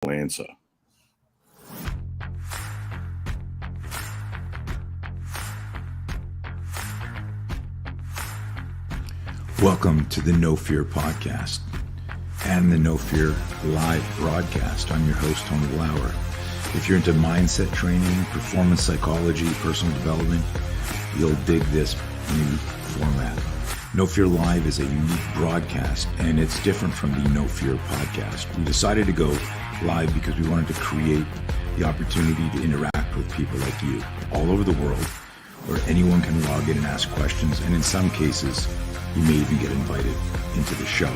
answer. Welcome to the No Fear podcast and the No Fear live broadcast. I'm your host, Tony Lawler. If you're into mindset training, performance psychology, personal development, you'll dig this new format. No Fear Live is a unique broadcast, and it's different from the No Fear podcast. We decided to go live because we wanted to create the opportunity to interact with people like you all over the world, where anyone can log in and ask questions, and in some cases, you may even get invited into the show.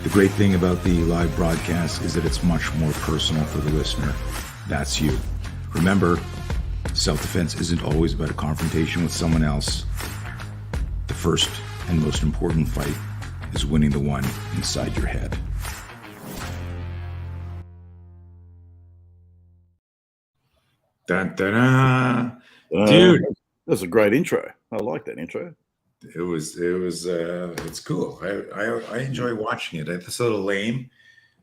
The great thing about the live broadcast is that it's much more personal for the listener. That's you. Remember, self-defense isn't always about a confrontation with someone else. The first and most important fight is winning the one inside your head. Dun, dun, dun. Dude, that's a great intro. I like that intro. It's cool. I enjoy watching it. It's a little lame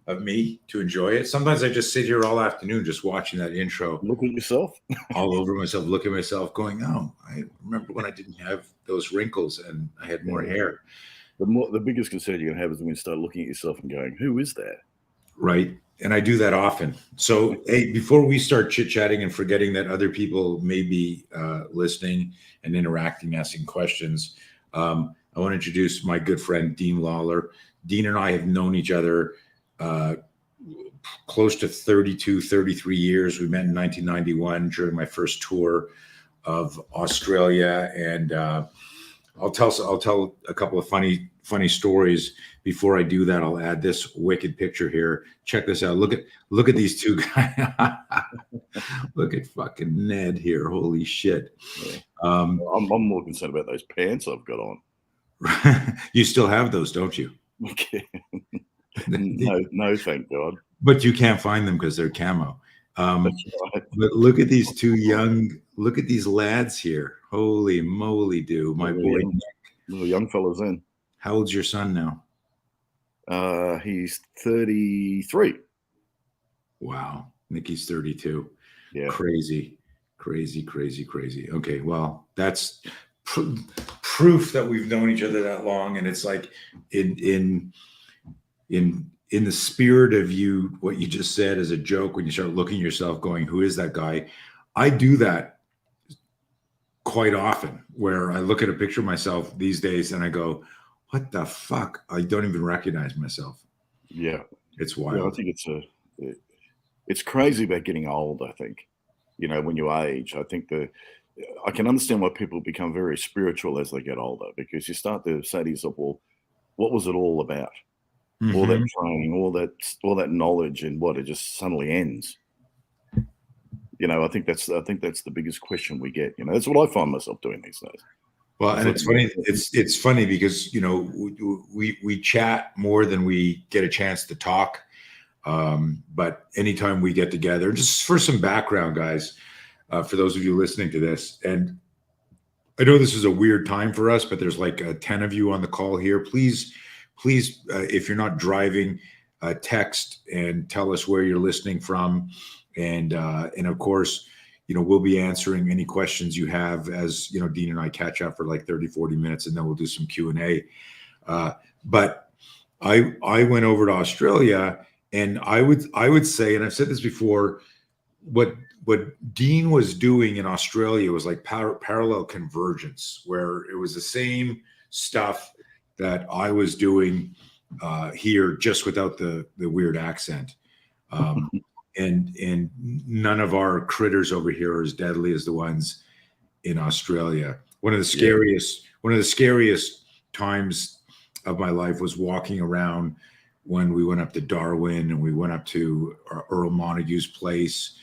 of me to enjoy it. Sometimes I just sit here all afternoon just watching that intro. Look at yourself. all over myself, look at myself going, oh, I remember when I didn't have those wrinkles and I had more hair. The biggest concern you're going to have is when you start looking at yourself and going, who is that? Right. And I do that often. So, hey, before we start chit-chatting and forgetting that other people may be listening and interacting, asking questions, I want to introduce my good friend, Deane Lawler. Deane and I have known each other close to 32, 33 years. We met in 1991 during my first tour of Australia. And I'll tell a couple of funny stories. Before I do that, I'll add this wicked picture here. Check this out. Look at these two guys. Look at fucking Ned here. Holy shit. Yeah. I'm more concerned about those pants I've got on. You still have those, don't you? Okay. No, thank God. But you can't find them because they're camo. That's right. But look at these look at these lads here. Holy moly, dude. My boy Nick. Little young fellas in. How old's your son now? He's 33. Wow. Nicky's 32. Yeah. Crazy. Okay, well, that's proof that we've known each other that long. And it's like in the spirit of you, what you just said as a joke, when you start looking at yourself going, who is that guy? I do that quite often, where I look at a picture of myself these days and I go, what the fuck? I don't even recognize myself. Yeah. It's wild. Yeah, I think it's crazy about getting old, I think. You know, when you age, I think I can understand why people become very spiritual as they get older, because you start to say to yourself, well, what was it all about? Mm-hmm. All that training, all that knowledge, and what, it just suddenly ends. You know, I think that's the biggest question we get. You know, that's what I find myself doing these days. Well, and it's funny. It's funny because, you know, we chat more than we get a chance to talk. But anytime we get together, just for some background, guys, for those of you listening to this, and I know this is a weird time for us, but there's like 10 of you on the call here. Please, if you're not driving, text and tell us where you're listening from, and of course, you know, we'll be answering any questions you have as, you know, Deane and I catch up for like 30, 40 minutes, and then we'll do some Q&A. But I went over to Australia, and I would say, and I've said this before, what Deane was doing in Australia was like parallel convergence, where it was the same stuff that I was doing here, just without the weird accent. And none of our critters over here are as deadly as the ones in Australia. One of the scariest times of my life was walking around when we went up to Darwin and we went up to Earl Montague's place,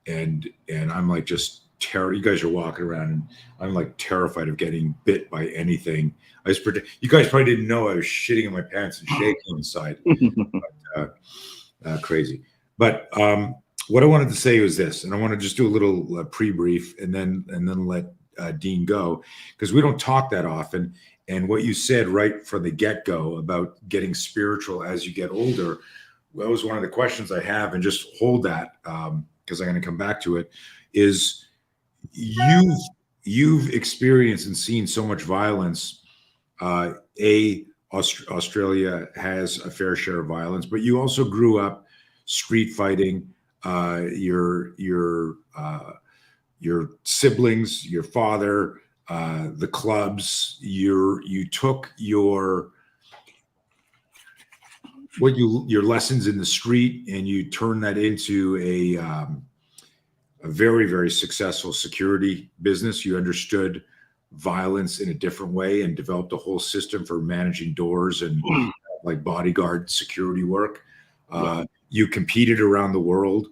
and I'm like just you guys are walking around and I'm like terrified of getting bit by anything. You guys probably didn't know I was shitting in my pants and shaking inside. But, crazy. But what I wanted to say was this, and I want to just do a little pre-brief and then let Deane go, because we don't talk that often. And what you said right from the get-go about getting spiritual as you get older, that was one of the questions I have, and just hold that because I'm going to come back to it. Is you've experienced and seen so much violence. Australia has a fair share of violence, but you also grew up street fighting. Your siblings, your father, the clubs. You took your lessons in the street and you turned that into a very, very successful security business. You understood violence in a different way and developed a whole system for managing doors and like bodyguard security work. You competed around the world.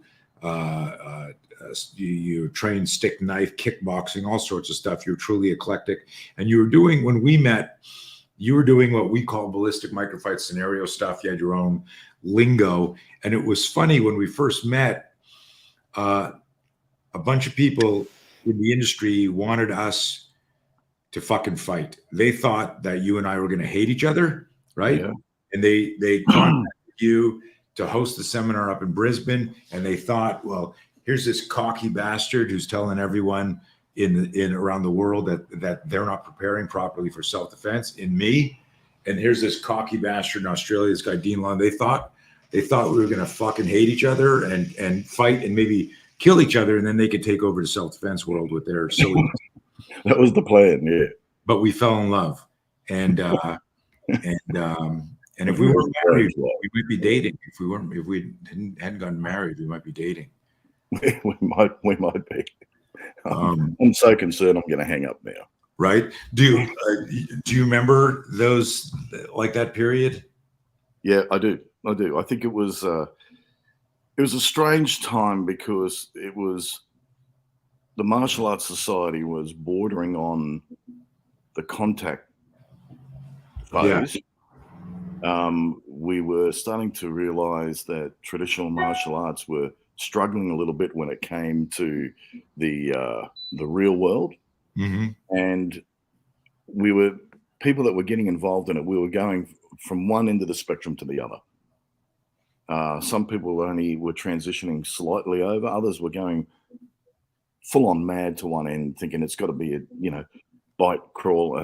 You trained stick knife, kickboxing, all sorts of stuff. You're truly eclectic. And you were doing, when we met, you were doing what we call ballistic microfight scenario stuff. You had your own lingo. And it was funny when we first met, a bunch of people in the industry wanted us to fucking fight. They thought that you and I were going to hate each other, right? Yeah. And they contacted you to host the seminar up in Brisbane, and they thought, well, here's this cocky bastard who's telling everyone in around the world that they're not preparing properly for self-defense in me, and here's this cocky bastard in Australia, this guy Deane Lawler. They thought we were going to fucking hate each other and fight and maybe kill each other, and then they could take over the self-defense world with their silly. That was the plan, yeah. But we fell in love, and if we weren't married, we might be dating. If we hadn't gotten married, we might be dating. we might be. I'm so concerned. I'm going to hang up now. Right? Do you remember those, like that period? Yeah, I do. I think it was a strange time because it was the martial arts society was bordering on the contact phase. Yeah. We were starting to realize that traditional martial arts were struggling a little bit when it came to the real world. Mm-hmm. And we were people that were getting involved in it. We were going from one end of the spectrum to the other. Some people were transitioning slightly over. Others were going full on mad to one end, thinking it's got to be a bite, crawl,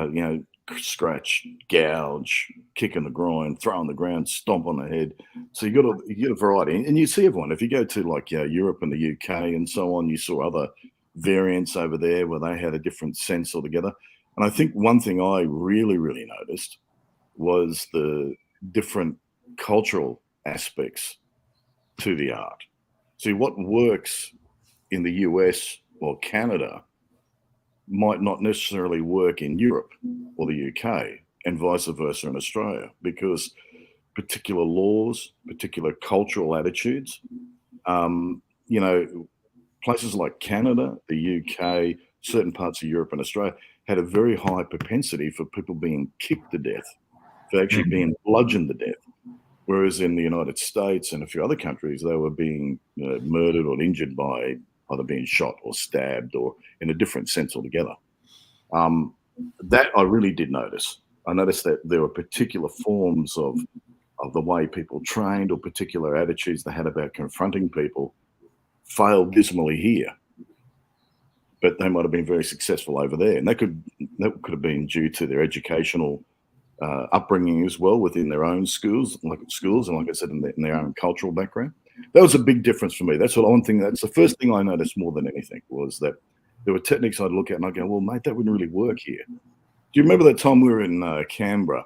scratch, gouge, kick in the groin, throw on the ground, stomp on the head. So you got a variety, and you see everyone. If you go to like Europe and the UK and so on, you saw other variants over there where they had a different sense altogether. And I think one thing I really, really noticed was the different cultural aspects to the art. See, what works in the US or Canada might not necessarily work in Europe or the UK, and vice versa in Australia, because particular laws, particular cultural attitudes, places like Canada, the UK, certain parts of Europe and Australia had a very high propensity for people being kicked to death, for actually being bludgeoned to death. Whereas in the United States and a few other countries, they were being murdered or injured by either being shot or stabbed or in a different sense altogether. That I really did notice. I noticed that there were particular forms of the way people trained or particular attitudes they had about confronting people failed dismally here. But they might have been very successful over there. And that could have been due to their educational upbringing as well within their own schools, and like I said, in their own cultural background. That was a big difference for me. That's the first thing I noticed more than anything, was that there were techniques I'd look at and I'd go, well, mate, that wouldn't really work here. Do you remember that time we were in Canberra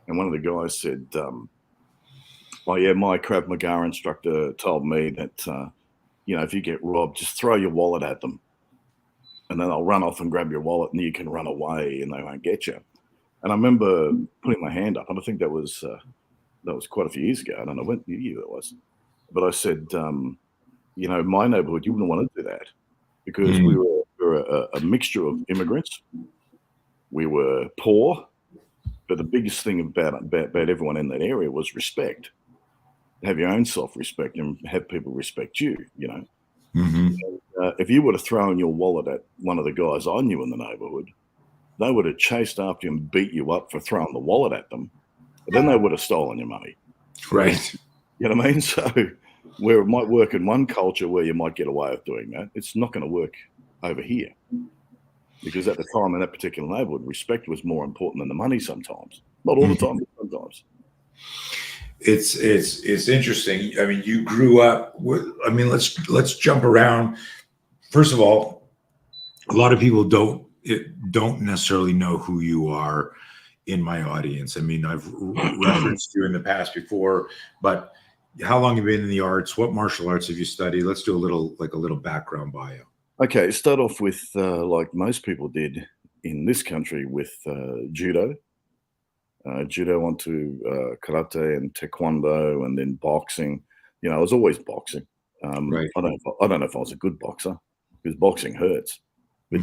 and one of the guys said, oh yeah, my Krav Maga instructor told me that, if you get robbed, just throw your wallet at them and then they'll run off and grab your wallet and you can run away and they won't get you. And I remember putting my hand up, and I think that was quite a few years ago. I don't know what year it was. But I said, my neighborhood, you wouldn't want to do that because we were a mixture of immigrants. We were poor, but the biggest thing about everyone in that area was respect. Have your own self-respect and have people respect you, Mm-hmm. And, if you would have thrown your wallet at one of the guys I knew in the neighborhood, they would have chased after you and beat you up for throwing the wallet at them. But then they would have stolen your money. Right. You know what I mean? So where it might work in one culture where you might get away with doing that, it's not going to work over here. Because at the time in that particular neighborhood, respect was more important than the money sometimes. Not all the time, but sometimes. It's interesting. I mean, you grew up with, I mean, let's jump around. First of all, a lot of people don't necessarily know who you are in my audience. I mean, I've referenced you in the past before, but how long have you been in the arts? What martial arts have you studied? Let's do a little background bio. Okay, start off with like most people did in this country with judo. Judo onto karate and taekwondo, and then boxing. You know, I was always boxing. Right. I don't know if I was a good boxer because boxing hurts. But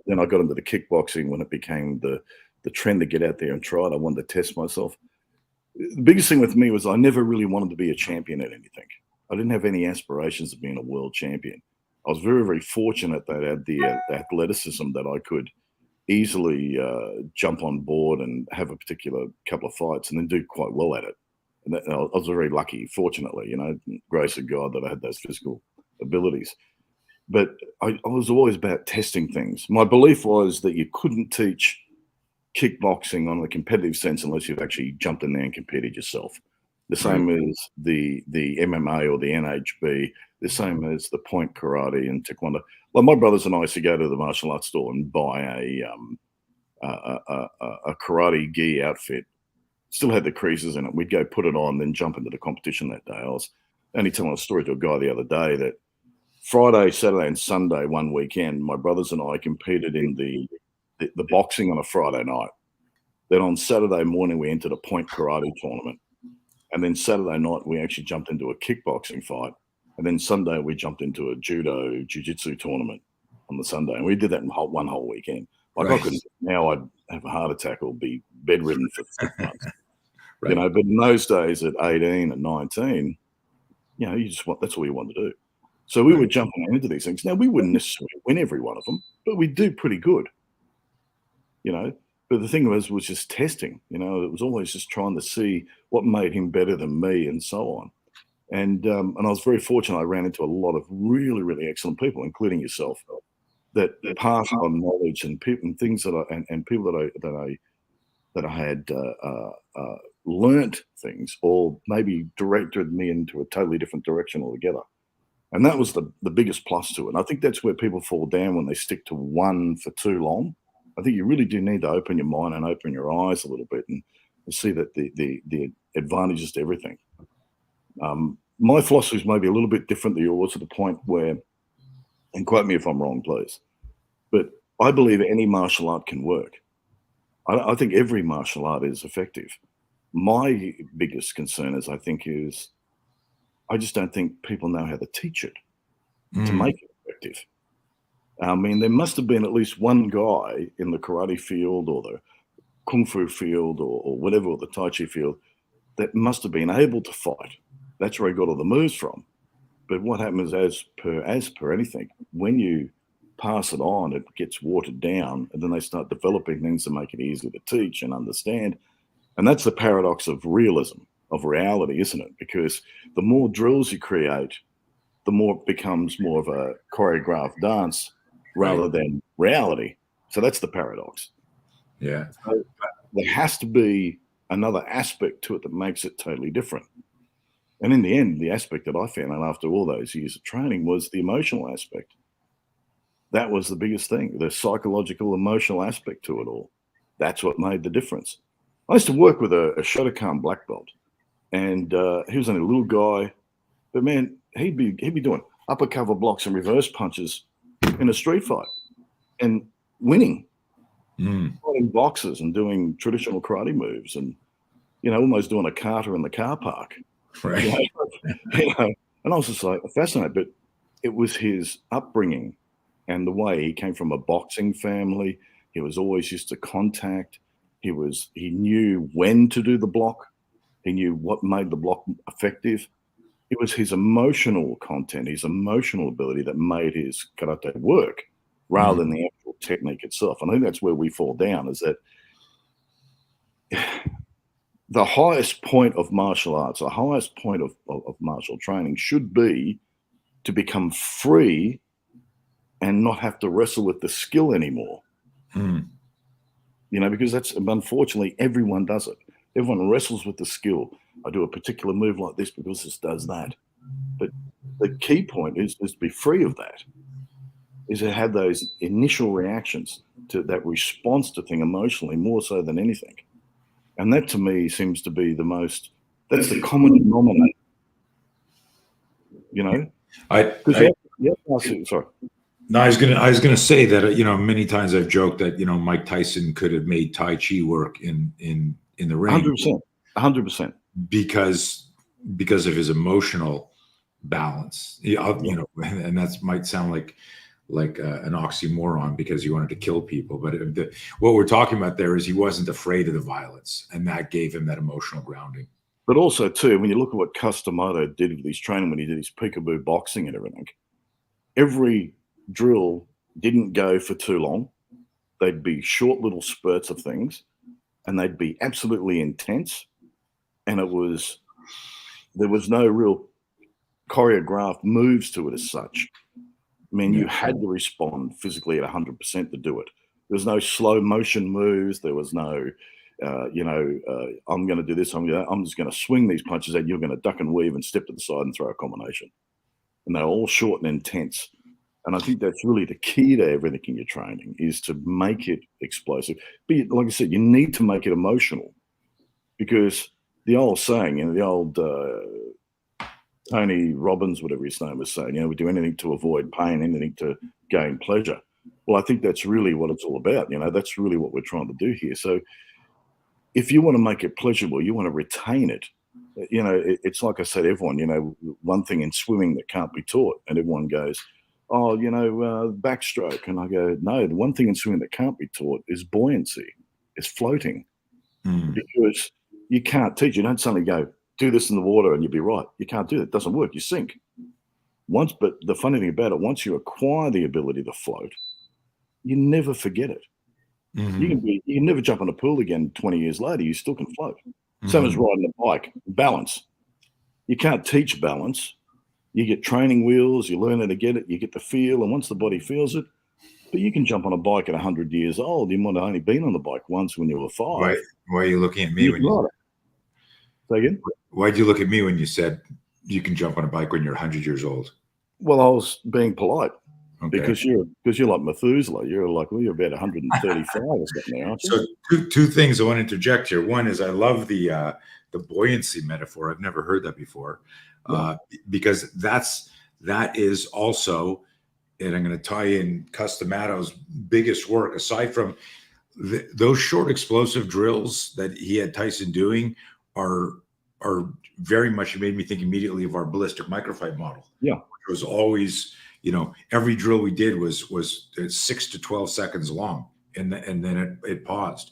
then I got into the kickboxing when it became the trend to get out there and try it. I wanted to test myself. The biggest thing with me was I never really wanted to be a champion at anything. I didn't have any aspirations of being a world champion. I was very, very fortunate that I had the athleticism that I could easily jump on board and have a particular couple of fights and then do quite well at it. And I was very lucky, fortunately, you know, grace of God that I had those physical abilities. But I was always about testing things. My belief was that you couldn't teach kickboxing on a competitive sense unless you've actually jumped in there and competed yourself. The same as the MMA or the NHB, the same as the point karate and taekwondo. Like my brothers and I used to go to the martial arts store and buy a karate gi outfit. Still had the creases in it. We'd go put it on, then jump into the competition that day. I was only telling a story to a guy the other day that Friday, Saturday, and Sunday one weekend, my brothers and I competed in the boxing on a Friday night. Then on Saturday morning, we entered a point karate tournament. And then Saturday night, we actually jumped into a kickboxing fight. And then Sunday, we jumped into a judo jiu-jitsu tournament on the Sunday. And we did that in one whole weekend. Like I couldn't, now I'd have a heart attack or be bedridden for 6 months. You know, but in those days at 18 and 19, you know, that's all you want to do. So we were jumping into these things. Now, we wouldn't necessarily win every one of them, but we do pretty good, you know. But the thing was just testing, you know. It was always just trying to see what made him better than me and so on. And I was very fortunate. I ran into a lot of really, really excellent people, including yourself, that passed on knowledge and people and things that and people that I had learnt things or maybe directed me into a totally different direction altogether. And that was the biggest plus to it. And I think that's where people fall down when they stick to one for too long. I think you really do need to open your mind and open your eyes a little bit and see that the advantages to everything. My philosophy is maybe a little bit different than yours, to the point where, and quote me if I'm wrong, please, but I believe any martial art can work. I think every martial art is effective. My biggest concern is I just don't think people know how to teach it to make it effective. I mean, there must have been at least one guy in the karate field or the kung fu field or whatever, or the tai chi field, that must have been able to fight. That's where he got all the moves from. But what happens as per anything, when you pass it on, it gets watered down, and then they start developing things to make it easier to teach and understand. And that's the paradox of realism, of reality, isn't it? Because the more drills you create, the more it becomes more of a choreographed dance rather than reality. So that's the paradox. Yeah. So there has to be another aspect to it that makes it totally different. And in the end, the aspect that I found out after all those years of training was the emotional aspect. That was the biggest thing, the psychological, emotional aspect to it all. That's what made the difference. I used to work with a Shotokan black belt, and he was only a little guy, but man, he'd be doing upper cover blocks and reverse punches in a street fight and winning, fighting boxes and doing traditional karate moves, and almost doing a kata in the car park. Right. And I was just like fascinated, but it was his upbringing and the way he came from a boxing family. He was always used to contact. He knew when to do the block. He knew what made the block effective. It was his emotional content, his emotional ability that made his karate work rather than the actual technique itself. And I think that's where we fall down, is that the highest point of martial arts, the highest point of martial training should be to become free and not have to wrestle with the skill anymore. Mm. Because that's, unfortunately, everyone does it. Everyone wrestles with the skill. I do a particular move like this because this does that. But the key point is to be free of that, is to have those initial reactions, to that response to thing emotionally, more so than anything. And that to me seems to be that's the common denominator, sorry. No, I was gonna say that many times I've joked that Mike Tyson could have made Tai Chi work in the ring 100%, because of his emotional balance. And that might sound like an oxymoron because he wanted to kill people, but what we're talking about there is he wasn't afraid of the violence, and that gave him that emotional grounding. But also too, when you look at what Customato did with his training, when he did his peekaboo boxing and everything, every drill didn't go for too long. They'd be short little spurts of things, and they'd be absolutely intense. And there was no real choreographed moves to it as such. I mean, you had to respond physically at 100% to do it. There was no slow motion moves. There was no, I'm going to do this. I'm just going to swing these punches and you're going to duck and weave and step to the side and throw a combination. And they're all short and intense. And I think that's really the key to everything in your training, is to make it explosive. But like I said, you need to make it emotional, because the old saying, the old Tony Robbins, whatever his name was, saying, we do anything to avoid pain, anything to gain pleasure. Well, I think that's really what it's all about. That's really what we're trying to do here. So if you want to make it pleasurable, you want to retain it. It's like I said, everyone, one thing in swimming that can't be taught, and everyone goes, oh, backstroke. And I go, no, the one thing in swimming that can't be taught is buoyancy. It's floating. Because you can't teach. You don't suddenly go, do this in the water and you'll be right. You can't do that. It doesn't work. You sink. But the funny thing about it, once you acquire the ability to float, you never forget it. You can never jump in a pool again 20 years later. You still can float. Same as riding a bike. Balance. You can't teach balance. You get training wheels, you learn how to get it, you get the feel, and once the body feels it, but you can jump on a bike at 100 years old. You might have only been on the bike once when you were 5. Why are you looking at me when you say again? Why'd you look at me when you said you can jump on a bike when you're 100 years old? Well, I was being polite. Okay. Because you're like Methuselah. You're like, well, you're about 135 or something now, aren't you? So two things I want to interject here. One is I love the buoyancy metaphor. I've never heard that before. Because that is also, and I'm going to tie in Customato's biggest work, aside from those short explosive drills that he had Tyson doing, are very much, it made me think immediately of our ballistic microfight model. Yeah, which was always, every drill we did was 6 to 12 seconds long, and then it paused,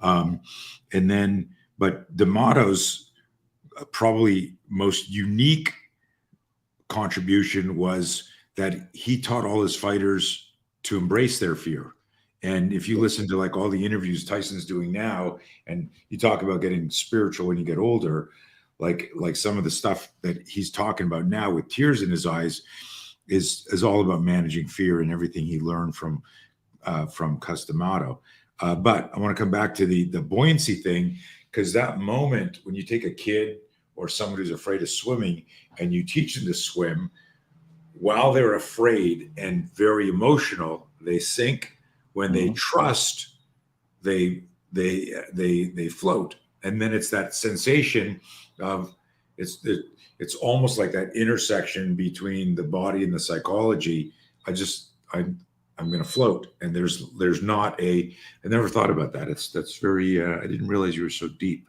but D'Amato's probably most unique contribution was that he taught all his fighters to embrace their fear. And if you listen to like all the interviews Tyson's doing now, and you talk about getting spiritual when you get older, like some of the stuff that he's talking about now with tears in his eyes is all about managing fear and everything he learned from Customato. But I want to come back to the buoyancy thing, because that moment when you take a kid or someone who's afraid of swimming and you teach them to swim, while they're afraid and very emotional, they sink. When they trust, they float. And then it's that sensation of it's almost like that intersection between the body and the psychology. I'm going to float, and there's not I never thought about that. That's very I didn't realize you were so deep.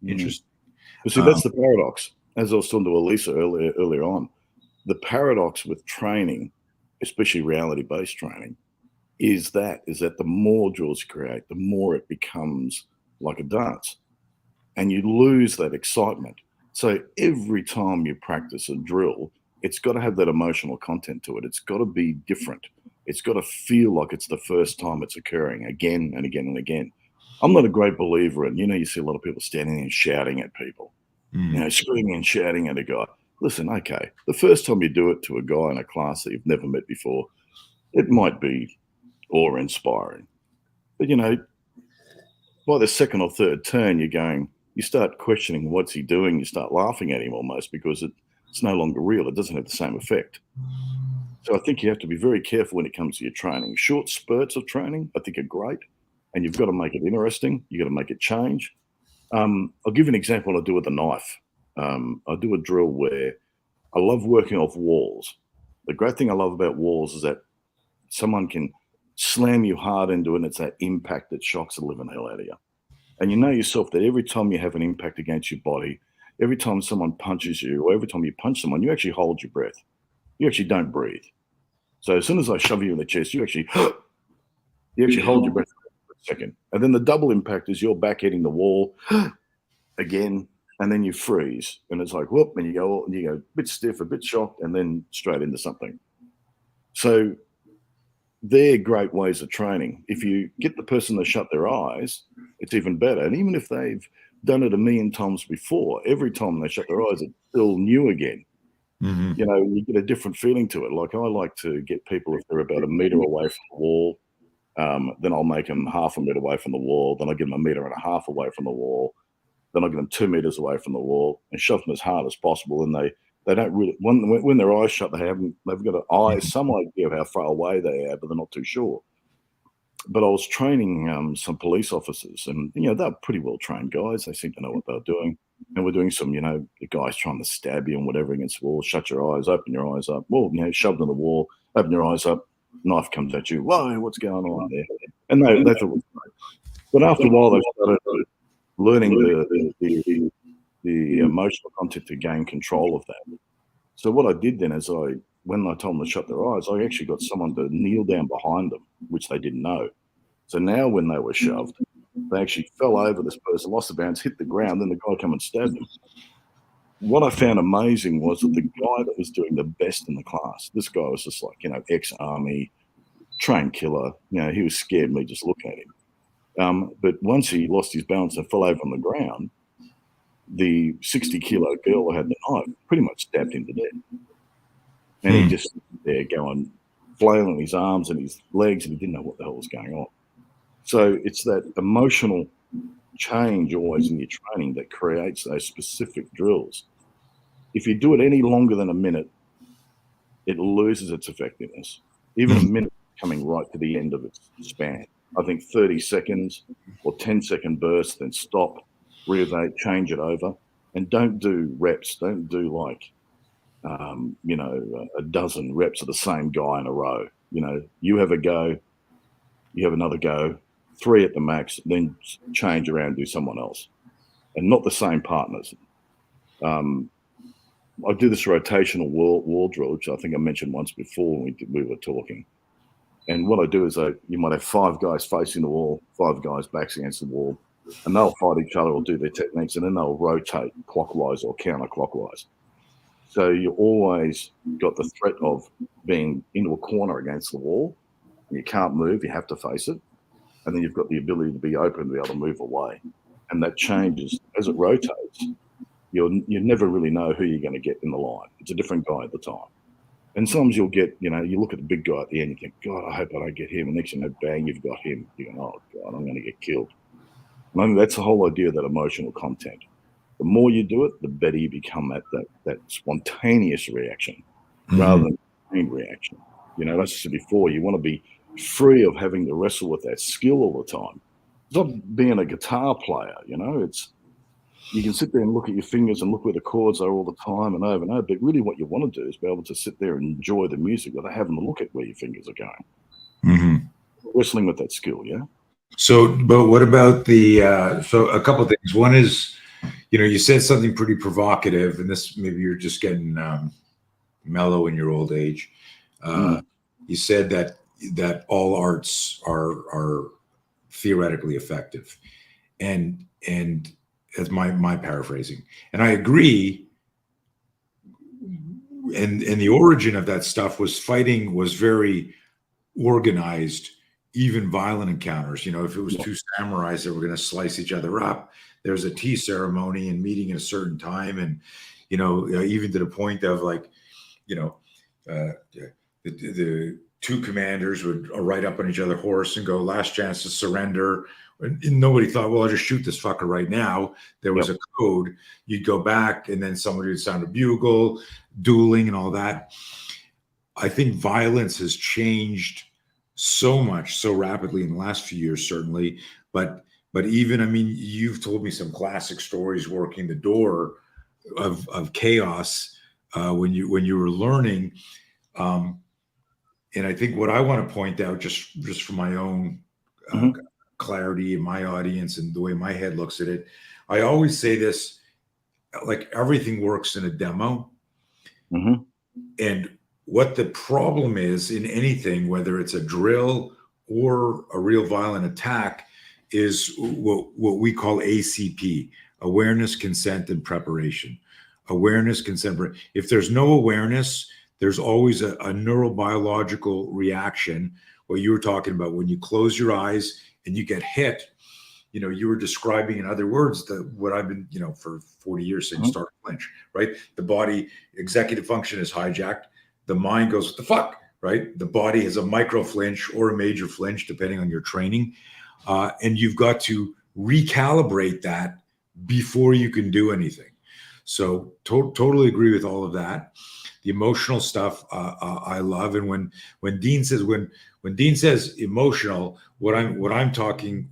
Interesting. But see, that's the paradox. As I was talking to Elisa earlier on, the paradox with training, especially reality-based training, is that the more drills you create, the more it becomes like a dance, and you lose that excitement. So every time you practice a drill, it's got to have that emotional content to it. It's got to be different. It's got to feel like it's the first time it's occurring again and again and again. I'm not a great believer in, you see a lot of people standing there and shouting at people, Mm. screaming and shouting at a guy. Listen, okay, the first time you do it to a guy in a class that you've never met before, it might be awe-inspiring. But, by the second or third turn, you start questioning what's he doing. You start laughing at him almost because it's no longer real. It doesn't have the same effect. So I think you have to be very careful when it comes to your training. Short spurts of training, I think, are great, and you've got to make it interesting. You've got to make it change. I'll give you an example. I do with a knife. I do a drill where I love working off walls. The great thing I love about walls is that someone can slam you hard into it, and it's that impact that shocks the living hell out of you. And you know yourself that every time you have an impact against your body, every time someone punches you, or every time you punch someone, you actually hold your breath. You actually don't breathe. So as soon as I shove you in the chest, you actually hold your breath for a second. And then the double impact is you're back hitting the wall again, and then you freeze. And it's like, whoop, and you go a bit stiff, a bit shocked, and then straight into something. So they're great ways of training. If you get the person to shut their eyes, it's even better. And even if they've done it a million times before, every time they shut their eyes, it's still new again. Mm-hmm. You get a different feeling to it. Like I like to get people, if they're about a meter away from the wall, then I'll make them half a meter away from the wall. Then I give them a meter and a half away from the wall. Then I get them 2 meters away from the wall and shove them as hard as possible. And they don't really, when their eyes shut, they've got some idea of how far away they are, but they're not too sure. But I was training some police officers, and they're pretty well trained guys. They seem to know what they're doing. And we're doing some, the guys trying to stab you and whatever against the wall. Shut your eyes, open your eyes up. Well, shoved in the wall, open your eyes up, knife comes at you. Whoa, what's going on there? And they thought it was great. But after a while, they started learning the emotional content to gain control of that. So what I did then is when I told them to shut their eyes, I actually got someone to kneel down behind them, which they didn't know. So now when they were shoved, they actually fell over, this person lost the balance, hit the ground, then the guy come and stabbed them. What I found amazing was that the guy that was doing the best in the class, this guy was just like, ex-army, trained killer. He was scared me just looking at him. But once he lost his balance and fell over on the ground, the 60-kilo girl who had the knife pretty much stabbed him to death. And he just there going, flailing his arms and his legs, and he didn't know what the hell was going on. So it's that emotional change always in your training that creates those specific drills. If you do it any longer than a minute, it loses its effectiveness. Even a minute coming right to the end of its span. I think 30 seconds or 10-second bursts, then stop, reevaluate, change it over, and don't do reps. Don't do like, a dozen reps of the same guy in a row. You have a go, you have another go, 3 at the max, then change around, do someone else, and not the same partners. I do this rotational wall drill, which I think I mentioned once before when we were talking. And what I do is you might have 5 guys facing the wall, 5 guys backs against the wall, and they'll fight each other or do their techniques, and then they'll rotate clockwise or counterclockwise. So you always got the threat of being into a corner against the wall, and you can't move, you have to face it. And then you've got the ability to be open to be able to move away. And that changes as it rotates. You never really know who you're going to get in the line. It's a different guy at the time. And sometimes you'll get, you look at the big guy at the end, you think, God, I hope I don't get him. And next thing you know, bang, you've got him. You go, oh, God, I'm going to get killed. And I think that's the whole idea of that emotional content. The more you do it, the better you become at that spontaneous reaction rather than trained reaction. As I said before, you want to be free of having to wrestle with that skill all the time. It's not being a guitar player, you can sit there and look at your fingers and look where the chords are all the time and over and over. But really what you want to do is be able to sit there and enjoy the music without having to look at where your fingers are going. Mm-hmm. Wrestling with that skill, yeah? So, but what about so a couple of things. One is, you said something pretty provocative, and this, maybe you're just getting mellow in your old age. You said that all arts are theoretically effective. And that's my paraphrasing. And I agree. And the origin of that stuff was fighting was very organized even violent encounters. You know, if it was two samurais that were going to slice each other up, there's a tea ceremony and meeting at a certain time, and you know, even to the point of like, you know, the two commanders would ride up on each other's horse and go, "Last chance to surrender." And nobody thought, "Well, I'll just shoot this fucker right now." There was a code. You'd go back, and then somebody would sound a bugle, dueling, and all that. I think violence has changed so much, so rapidly in the last few years, certainly. But even, I mean, you've told me some classic stories working the door of chaos when you were learning. And I think what I want to point out, just for my own clarity in my audience and the way my head looks at it, I always say this: like everything works in a demo, and what the problem is in anything, whether it's a drill or a real violent attack, is what we call ACP: awareness, consent, and preparation. Awareness, consent. If there's no awareness, there's always a neurobiological reaction. What you were talking about, when you close your eyes and you get hit, you know, you were describing in other words what I've been, you know, for 40 years saying, start to flinch, right? The body executive function is hijacked. The mind goes, what the fuck, right? The body has a micro flinch or a major flinch, depending on your training. And you've got to recalibrate that before you can do anything. So totally agree with all of that. The emotional stuff I love. And when Deane says emotional, what I'm talking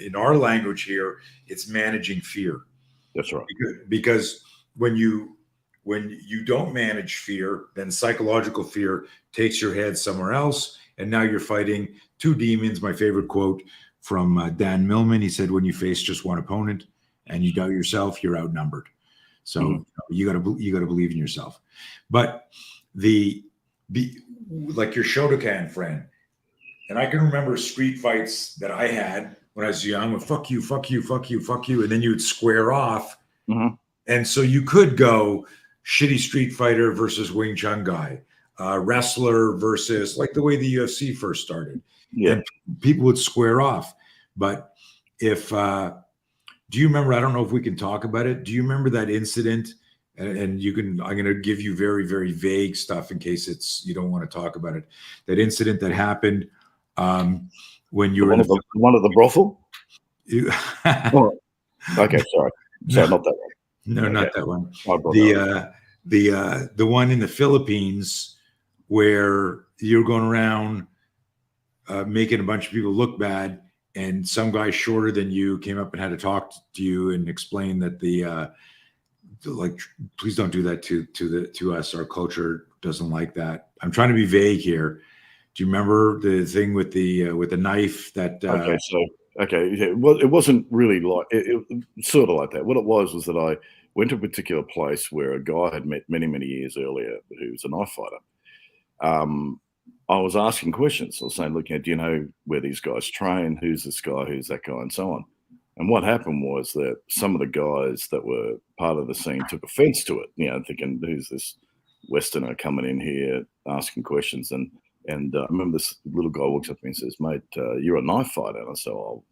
in our language here, it's managing fear. That's right. Because when you don't manage fear, then psychological fear takes your head somewhere else, and now you're fighting two demons. My favorite quote from Dan Millman: he said, "When you face just one opponent and you doubt yourself, you're outnumbered." So you got to believe in yourself. But like your Shotokan friend, and I can remember street fights that I had when I was young with "fuck you, fuck you, fuck you, fuck you," and then you would square off, and so you could go shitty street fighter versus Wing Chun guy, wrestler versus, like the way the UFC first started, and people would square off. But if do you remember? I don't know if we can talk about it. Do you remember that incident? And you can. I'm going to give you very, very vague stuff in case you don't want to talk about it. That incident that happened when you were one of the brothel. Oh, okay, sorry, not that one. No, okay. Not that one. The one in the Philippines where you're going around making a bunch of people look bad. And some guy shorter than you came up and had to talk to you and explain that please don't do that to us. Our culture doesn't like that. I'm trying to be vague here. Do you remember the thing with the knife that? Well, it wasn't really like it sort of like that. What it was that I went to a particular place where a guy had met many years earlier who was a knife fighter. I was asking questions. I was saying, look, do you know where these guys train? Who's this guy? Who's that guy? And so on. And what happened was that some of the guys that were part of the scene took offense to it, you know, thinking, who's this Westerner coming in here asking questions? And I remember this little guy walks up to me and says, mate, you're a knife fighter. And I said, oh,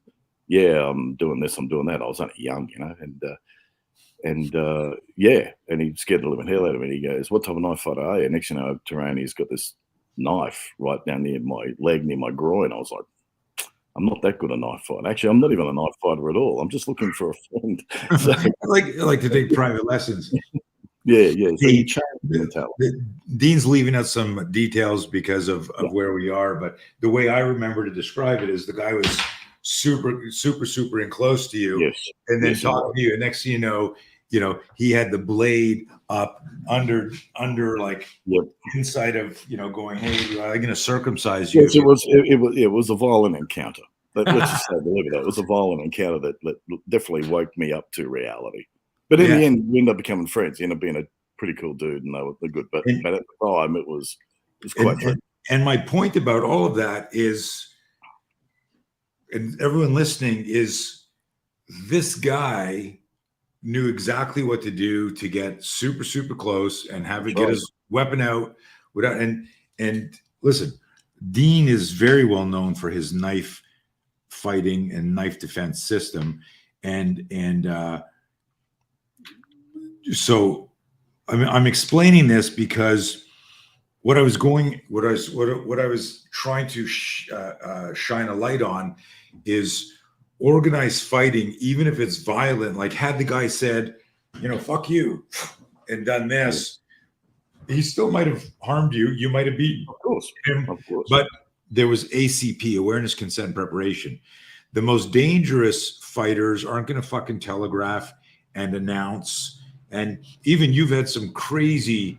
yeah, I'm doing this, I'm doing that. I was only young, you know, and he scared the living hell out of me. And he goes, what type of knife fighter are you? Next thing you know, Terrain, he's got this knife right down near my leg, near my groin. I was like, I'm not that good a knife fighter. Actually, I'm not even a knife fighter at all. I'm just looking for a friend. So, I like to take private lessons. Yeah. So you change the mentality. Deane's leaving out some details because of where we are, but the way I remember to describe it is the guy was super in close to you, and then talking to you, and next thing you know, he had the blade up under like inside of, going, hey, I'm going to circumcise you. Yes, it was a violent encounter. Let's just say, believe it, it was a violent encounter that definitely woke me up to reality. But in the end, we ended up becoming friends. He ended up being a pretty cool dude, and they're good. But at the time, it was quite fun. And my point about all of that is, and everyone listening, is this guy knew exactly what to do to get super close and have it get his weapon out without. And listen, Deane is very well known for his knife fighting and knife defense system, and so I'm explaining this because what I was trying to shine a light on is organized fighting, even if it's violent. Like, had the guy said, fuck you, and done this, he still might have harmed you. You might have beaten him. Of course. But there was ACP, awareness, consent, and preparation. The most dangerous fighters aren't going to fucking telegraph and announce. And even you've had some crazy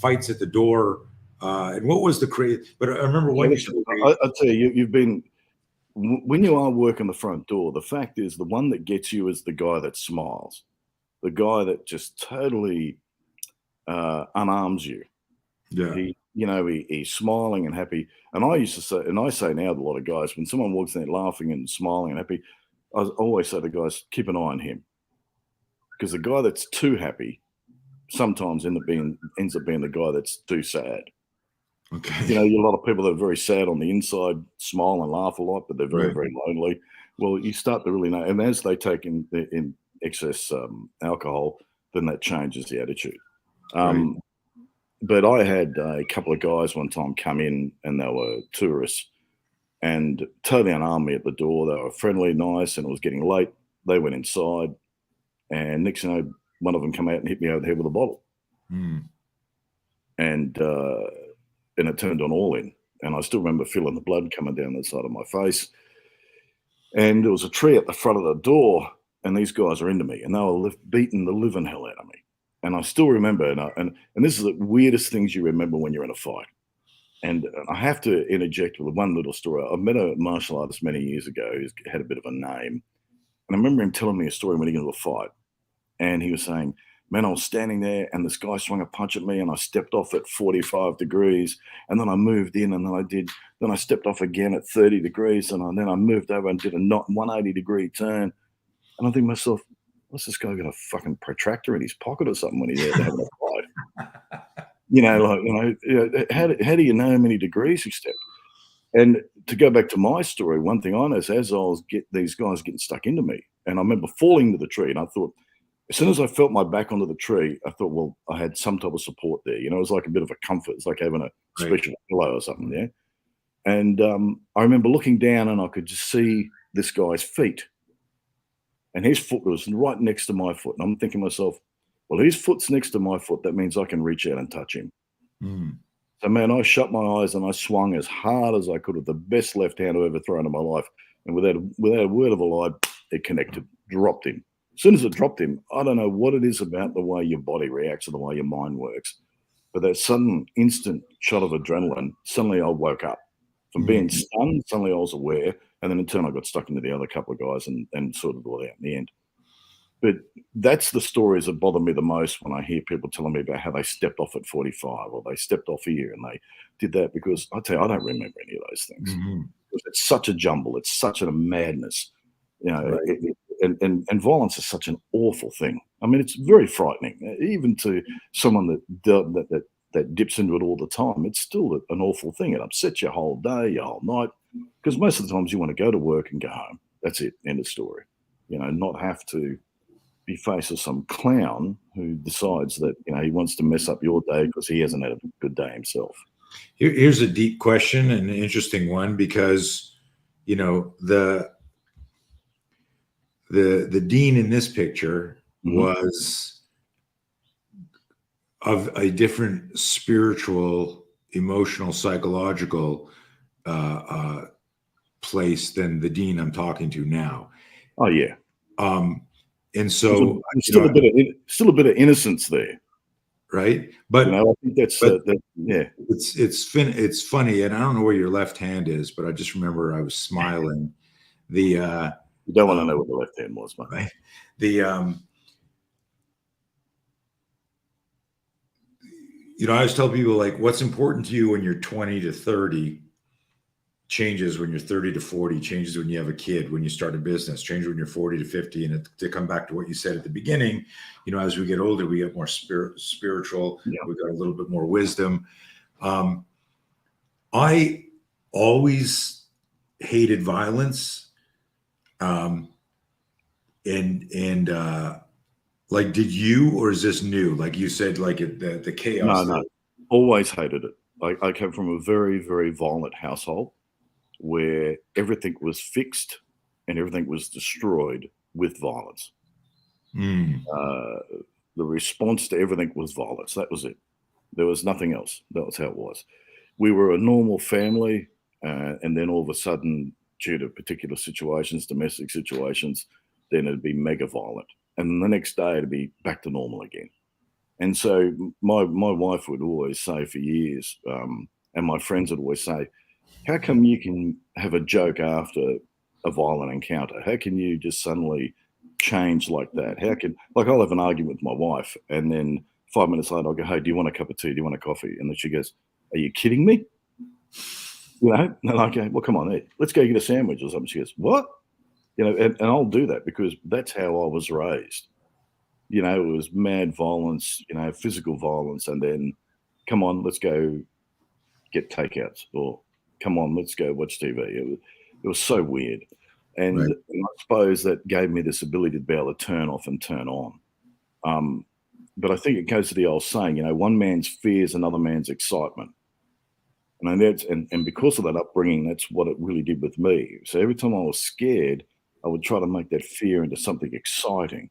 fights at the door. And what was the crazy? But I remember one. I'll tell you, you've been, when you are working the front door, the fact is the one that gets you is the guy that smiles, the guy that just totally unarms you. Yeah. He's smiling and happy. And I used to say, and I say now to a lot of guys, when someone walks in there laughing and smiling and happy, I always say to guys, keep an eye on him. Because the guy that's too happy sometimes ends up being the guy that's too sad. Okay. A lot of people that are very sad on the inside smile and laugh a lot, but they're very, very lonely. Well, you start to really know. And as they take in excess alcohol, then that changes the attitude. But I had a couple of guys one time come in, and they were tourists and totally unarmed me at the door. They were friendly, nice, and it was getting late. They went inside, and next thing you know, one of them come out and hit me over the head with a bottle. And it turned on all in. And I still remember feeling the blood coming down the side of my face. And there was a tree at the front of the door, and these guys are into me, and they were beating the living hell out of me. And I still remember, and this is the weirdest things you remember when you're in a fight. And I have to interject with one little story. I met a martial artist many years ago who's had a bit of a name. And I remember him telling me a story when he got into a fight. And he was saying, man, I was standing there and this guy swung a punch at me and I stepped off at 45 degrees. And then I moved in and then I stepped off again at 30 degrees. And then I moved over and did a 180-degree turn. And I think to myself, what's this guy got a fucking protractor in his pocket or something when he's out having a fight? How do you know how many degrees he stepped? And to go back to my story, one thing I know is as I was these guys getting stuck into me, and I remember falling to the tree, and I thought, as soon as I felt my back onto the tree, I thought, well, I had some type of support there. It was like a bit of a comfort. It's like having a special pillow or something there. And I remember looking down, and I could just see this guy's feet. And his foot was right next to my foot. And I'm thinking to myself, well, his foot's next to my foot. That means I can reach out and touch him. So, man, I shut my eyes and I swung as hard as I could with the best left hand I've ever thrown in my life. And without a word of a lie, it connected, dropped him. As soon as it dropped him, I don't know what it is about the way your body reacts or the way your mind works. But that sudden instant shot of adrenaline, suddenly I woke up. From being stunned, suddenly I was aware. And then in turn, I got stuck into the other couple of guys and sorted it all out in the end. But that's the stories that bother me the most when I hear people telling me about how they stepped off at 45 or they stepped off here and they did that, because I tell you, I don't remember any of those things. It's such a jumble. It's such a madness. And violence is such an awful thing. I mean, it's very frightening, even to someone that dips into it all the time. It's still an awful thing. It upsets your whole day, your whole night. Because most of the times you want to go to work and go home. That's it. End of story. Not have to be faced with some clown who decides that, he wants to mess up your day because he hasn't had a good day himself. Here's a deep question and an interesting one, because, the Deane in this picture was of a different spiritual, emotional, psychological place than the Deane I'm talking to now. Oh yeah. And so still a bit of innocence there, right? But I think that's yeah. It's funny, and I don't know where your left hand is, but I just remember I was smiling. You don't want to know what the left hand was, mate. Right? I always tell people, like, what's important to you when you're 20 to 30 changes when you're 30 to 40, changes when you have a kid, when you start a business, changes when you're 40 to 50. And to come back to what you said at the beginning, as we get older, we get more spiritual. Yeah. We got a little bit more wisdom. I always hated violence. Um, and like, did you, or is this new? Like you said, like the chaos No, there. no, always hated it. I came from a very, very violent household where everything was fixed and everything was destroyed with violence. Mm, Uh, the response to everything was violence. That was it. There was nothing else. That was how it was. We were a normal family, and then all of a sudden, due to particular situations, domestic situations, then it'd be mega violent, and the next day it'd be back to normal again. And so my wife would always say for years, and my friends would always say, "How come you can have a joke after a violent encounter? How can you just suddenly change like that? How can like I'll have an argument with my wife, and then 5 minutes later I'll go, 'Hey, do you want a cup of tea? Do you want a coffee?' And then she goes, 'Are you kidding me?' You know, and I go, 'Well, come on, Ed, let's go get a sandwich or something.' She goes, 'What?' You know, and I'll do that because that's how I was raised. You know, it was mad violence, you know, physical violence, and then, come on, let's go get takeouts, or come on, let's go watch TV. It was so weird. And, right. and I suppose that gave me this ability to be able to turn off and turn on. Um, but I think it goes to the old saying, you know, one man's fear is another man's excitement. And because of that upbringing, that's what it really did with me. So every time I was scared, I would try to make that fear into something exciting.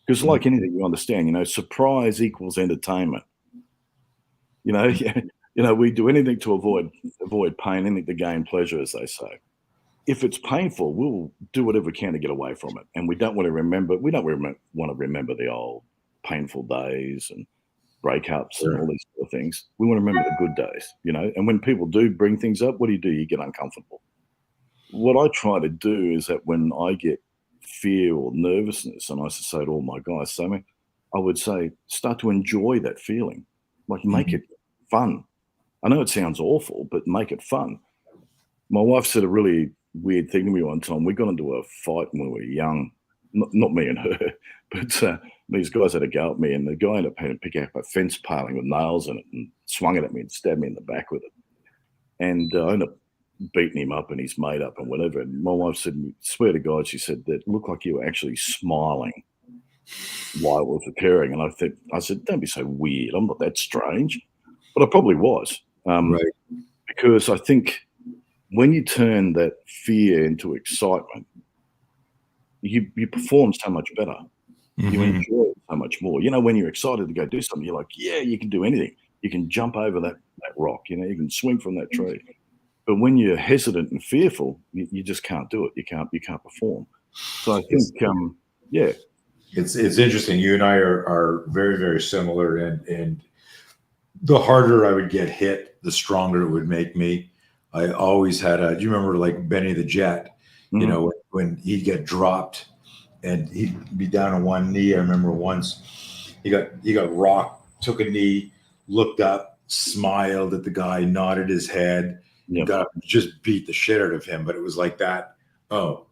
Because Mm, like anything, you understand, you know, surprise equals entertainment. You know, yeah, you know, we do anything to avoid pain, anything to gain pleasure, as they say. If it's painful, we'll do whatever we can to get away from it, and we don't want to remember. We don't want to remember the old painful days and breakups and all sure. these sort of things. We want to remember the good days, you know. And when people do bring things up, what do? You get uncomfortable. What I try to do is that when I get fear or nervousness, and I used to say to all my guys, Sammy, I would say, start to enjoy that feeling, like make Mhm. it fun. I know it sounds awful, but make it fun. My wife said a really weird thing to me one time. We got into a fight when we were young, not me and her, but these guys had a go at me, and the guy ended up having to pick up a fence paling with nails in it and swung it at me and stabbed me in the back with it. And I ended up beating him up and his mate up and whatever. And my wife said, swear to God, she said, that looked like you were actually smiling while it was occurring. And I said, don't be so weird. I'm not that strange. But I probably was, Right. because I think when you turn that fear into excitement, you perform so much better. You Mhm. enjoy it so much more. You know, when you're excited to go do something, you're like, yeah, you can do anything. You can jump over that rock. You know, you can swing from that tree. But when you're hesitant and fearful, you just can't do it. You can't perform. So I It's think, yeah, it's interesting. You and I are very, very similar, and the harder I would get hit, the stronger it would make me. I always had a. Do you remember like Benny the Jet? You mhm, know, when he'd get dropped and he'd be down on one knee. I remember once he got rocked, took a knee, looked up, smiled at the guy, nodded his head, and yeah. got up and just beat the shit out of him. But it was like that. Oh,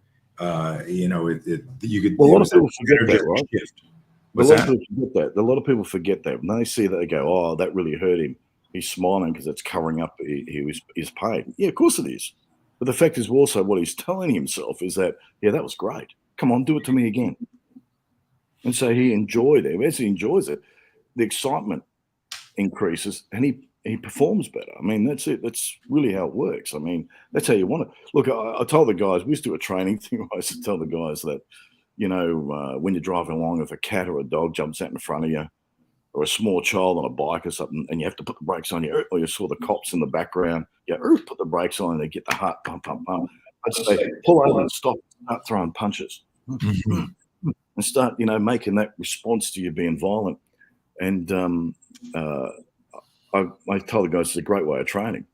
you know, you could. Well, a It lot of was an people forget that, energetic right? shift. A What's lot of that? people forget that. A lot of people forget that. When they see that, they go, "Oh, that really hurt him. He's smiling because it's covering up his pain." Yeah, of course it is. But the fact is also what he's telling himself is that, yeah, that was great. Come on, do it to me again. And so he enjoyed it. As he enjoys it, the excitement increases and he performs better. I mean, that's it. That's really how it works. I mean, that's how you want it. Look, I told the guys, we used to do a training thing where I used to tell the guys that, you know, when you're driving along, if a cat or a dog jumps out in front of you, or a small child on a bike or something, and you have to put the brakes on, or you saw the cops in the background, put the brakes on, and they get the heart pump, pump, pump. I'd say, pull over and stop, start throwing punches, Mhm. and start, you know, making that response to you being violent. And uh, I tell the guys it's a great way of training.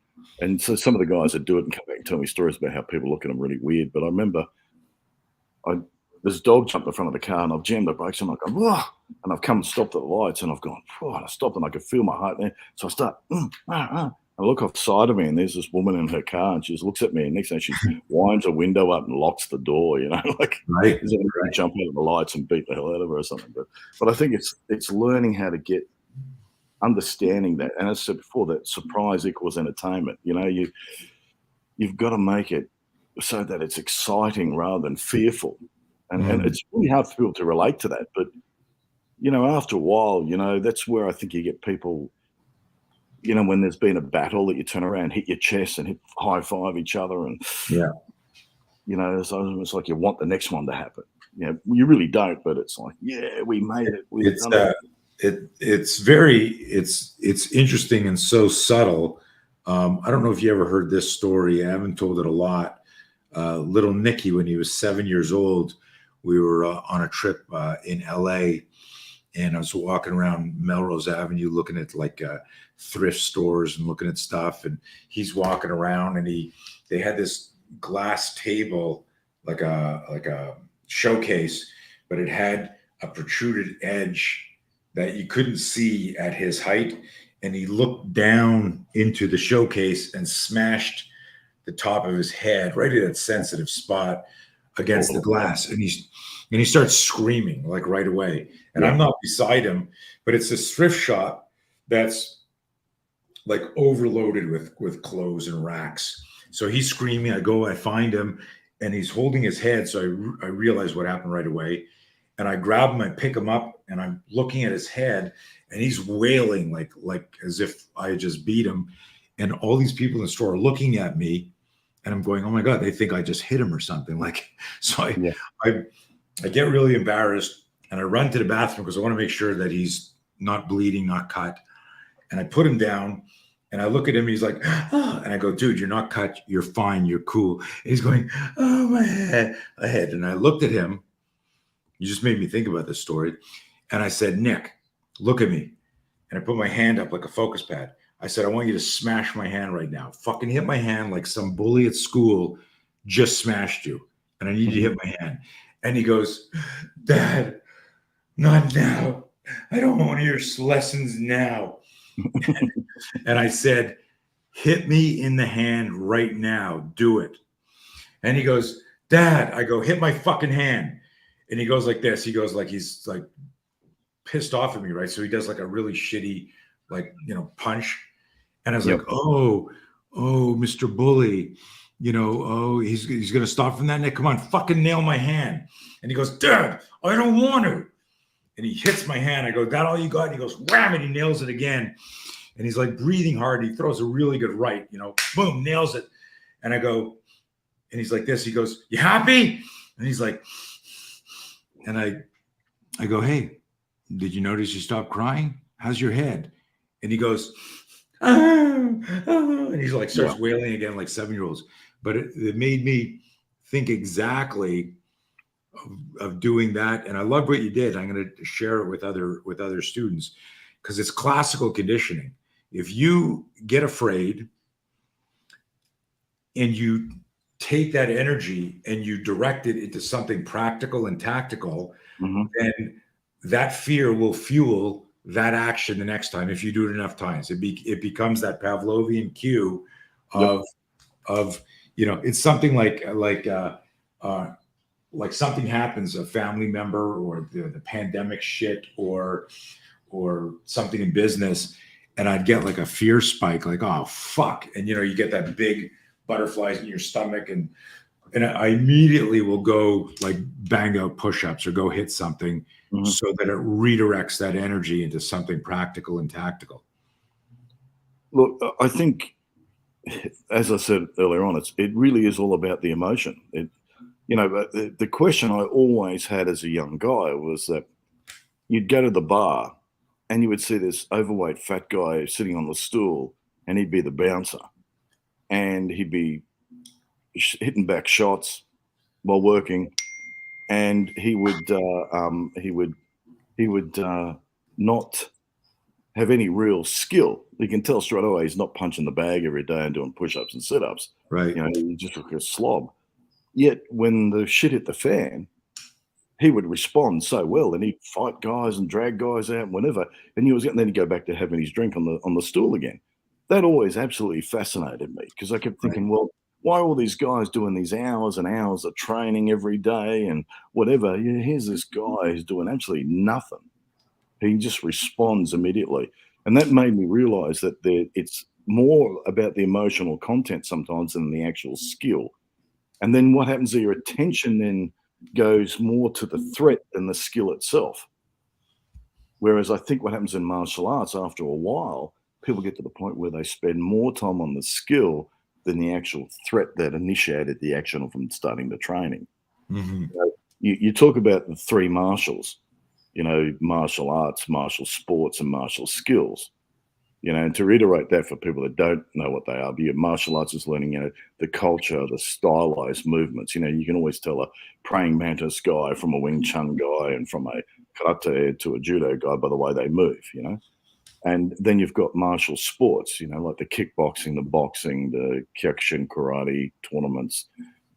And so some of the guys that do it and come back and tell me stories about how people look at them really weird. But I remember I this dog jumped in front of the car and I've jammed the brakes and I've gone, whoa, and I've come and stopped at the lights and I've gone, whoa, and I stopped and I could feel my heart there. So I start, I look off the side of me and there's this woman in her car and she just looks at me and next thing she winds her window up and locks the door, you know, like Right. is going to jump out of the lights and beat the hell out of her or something. But I think it's learning how to get understanding that. And as I said before, that surprise equals entertainment. You know, you've got to make it so that it's exciting rather than fearful. And it's really hard for people to relate to that. But, you know, after a while, you know, that's where I think you get people, you know, when there's been a battle that you turn around, hit your chest and high five each other. And, Yeah. you know, it's almost like you want the next one to happen. You know, you really don't, but it's like, yeah, we made it. We've done it. It's interesting and so subtle. I don't know if you ever heard this story. I haven't told it a lot. Little Nicky, when he was 7 years old, we were on a trip in LA, and I was walking around Melrose Avenue looking at like thrift stores and looking at stuff. And he's walking around, and they had this glass table, like a showcase, but it had a protruded edge that you couldn't see at his height. And he looked down into the showcase and smashed the top of his head right at that sensitive spot against the glass. And he starts screaming like right away. And I'm not beside him, but it's this thrift shop that's like overloaded with clothes and racks. So he's screaming. I find him, and he's holding his head. So I realize what happened right away. And I grab him, I pick him up, and I'm looking at his head, and he's wailing like as if I had just beat him. And all these people in the store are looking at me, and I'm going, oh my God, they think I just hit him or something. Like, so I get really embarrassed, and I run to the bathroom because I want to make sure that he's not bleeding, not cut. And I put him down, and I look at him, and he's like, oh, and I go, dude, you're not cut. You're fine. You're cool. And he's going, oh, my head. And I looked at him. You just made me think about this story. And I said, Nick, look at me. And I put my hand up like a focus pad. I said, I want you to smash my hand right now. Fucking hit my hand like some bully at school just smashed you. And I need you to hit my hand. And he goes, Dad, not now. I don't want your lessons now. And I said, hit me in the hand right now. Do it. And he goes, Dad, I go, hit my fucking hand. And he goes like this. He goes like he's like pissed off at me, right? So he does like a really shitty, like, you know, punch. And I was like, oh, Mr. Bully, you know, oh, he's going to stop from that. Nick, come on, fucking nail my hand. And he goes, Dad, I don't want to. And he hits my hand. I go, that all you got? And he goes, wham, and he nails it again. And he's like breathing hard. He throws a really good right, you know, boom, nails it. And I go, and he's like this. He goes, you happy? And he's like, and I go, hey, did you notice you stopped crying? How's your head? And he goes, and he's like starts wailing again like 7-year-olds. But it made me think exactly of doing that. And I love what you did. I'm going to share it with other students because it's classical conditioning. If you get afraid and you take that energy and you direct it into something practical and tactical, then that fear will fuel that action the next time. If you do it enough times, it becomes that Pavlovian cue of you know, it's something like something happens, a family member or the pandemic shit or something in business, and I'd get like a fear spike, like, oh fuck, and you know, you get that big butterflies in your stomach, and I immediately will go like bang out push-ups or go hit something so that it redirects that energy into something practical and tactical. Look, I think, as I said earlier on, it really is all about the emotion. You know, the question I always had as a young guy was that you'd go to the bar and you would see this overweight fat guy sitting on the stool, and he'd be the bouncer, and he'd be hitting back shots while working, and he would not have any real skill. You can tell straight away he's not punching the bag every day and doing push-ups and sit-ups. Right. You know, he just looked like a slob. Yet when the shit hit the fan, he would respond so well, and he'd fight guys and drag guys out whenever. And then he'd go back to having his drink on the stool again. That always absolutely fascinated me because I kept thinking, well, why are all these guys doing these hours and hours of training every day and whatever? Yeah, here's this guy who's doing absolutely nothing. He just responds immediately. And that made me realize that it's more about the emotional content sometimes than the actual skill. And then what happens is your attention then goes more to the threat than the skill itself. Whereas I think what happens in martial arts after a while, people get to the point where they spend more time on the skill than the actual threat that initiated the action from starting the training. Mm-hmm. You talk about the three martials, martial arts, martial sports, and martial skills. And to reiterate that for people that don't know what they are, martial arts is learning, the culture, the stylized movements. You can always tell a praying mantis guy from a Wing Chun guy and from a karate to a judo guy by the way they move, And then you've got martial sports, like the kickboxing, the boxing, the kyokushin karate tournaments,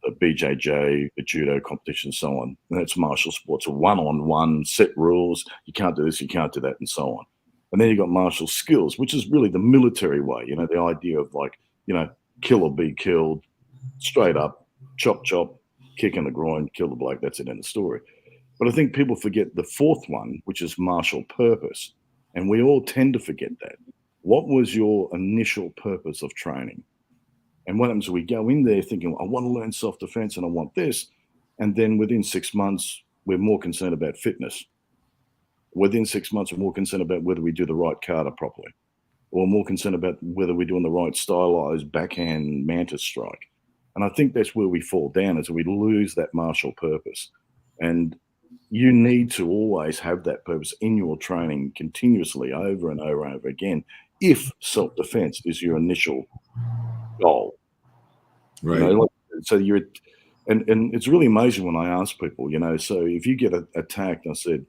the BJJ, the judo competition, so on. And that's martial sports, one-on-one, set rules. You can't do this, you can't do that, and so on. And then you've got martial skills, which is really the military way, the idea of kill or be killed, straight up, chop, chop, kick in the groin, kill the bloke, that's it, end of story. But I think people forget the fourth one, which is martial purpose. And we all tend to forget that. What was your initial purpose of training? And what happens is we go in there thinking, I want to learn self-defense and I want this. And then within 6 months, we're more concerned about fitness. Within 6 months, we're more concerned about whether we do the right kata properly, or more concerned about whether we're doing the right stylized backhand mantis strike. And I think that's where we fall down, is we lose that martial purpose. And you need to always have that purpose in your training continuously over and over and over again, if self-defense is your initial goal. Right. So and it's really amazing when I ask people, so if you get attacked, I said,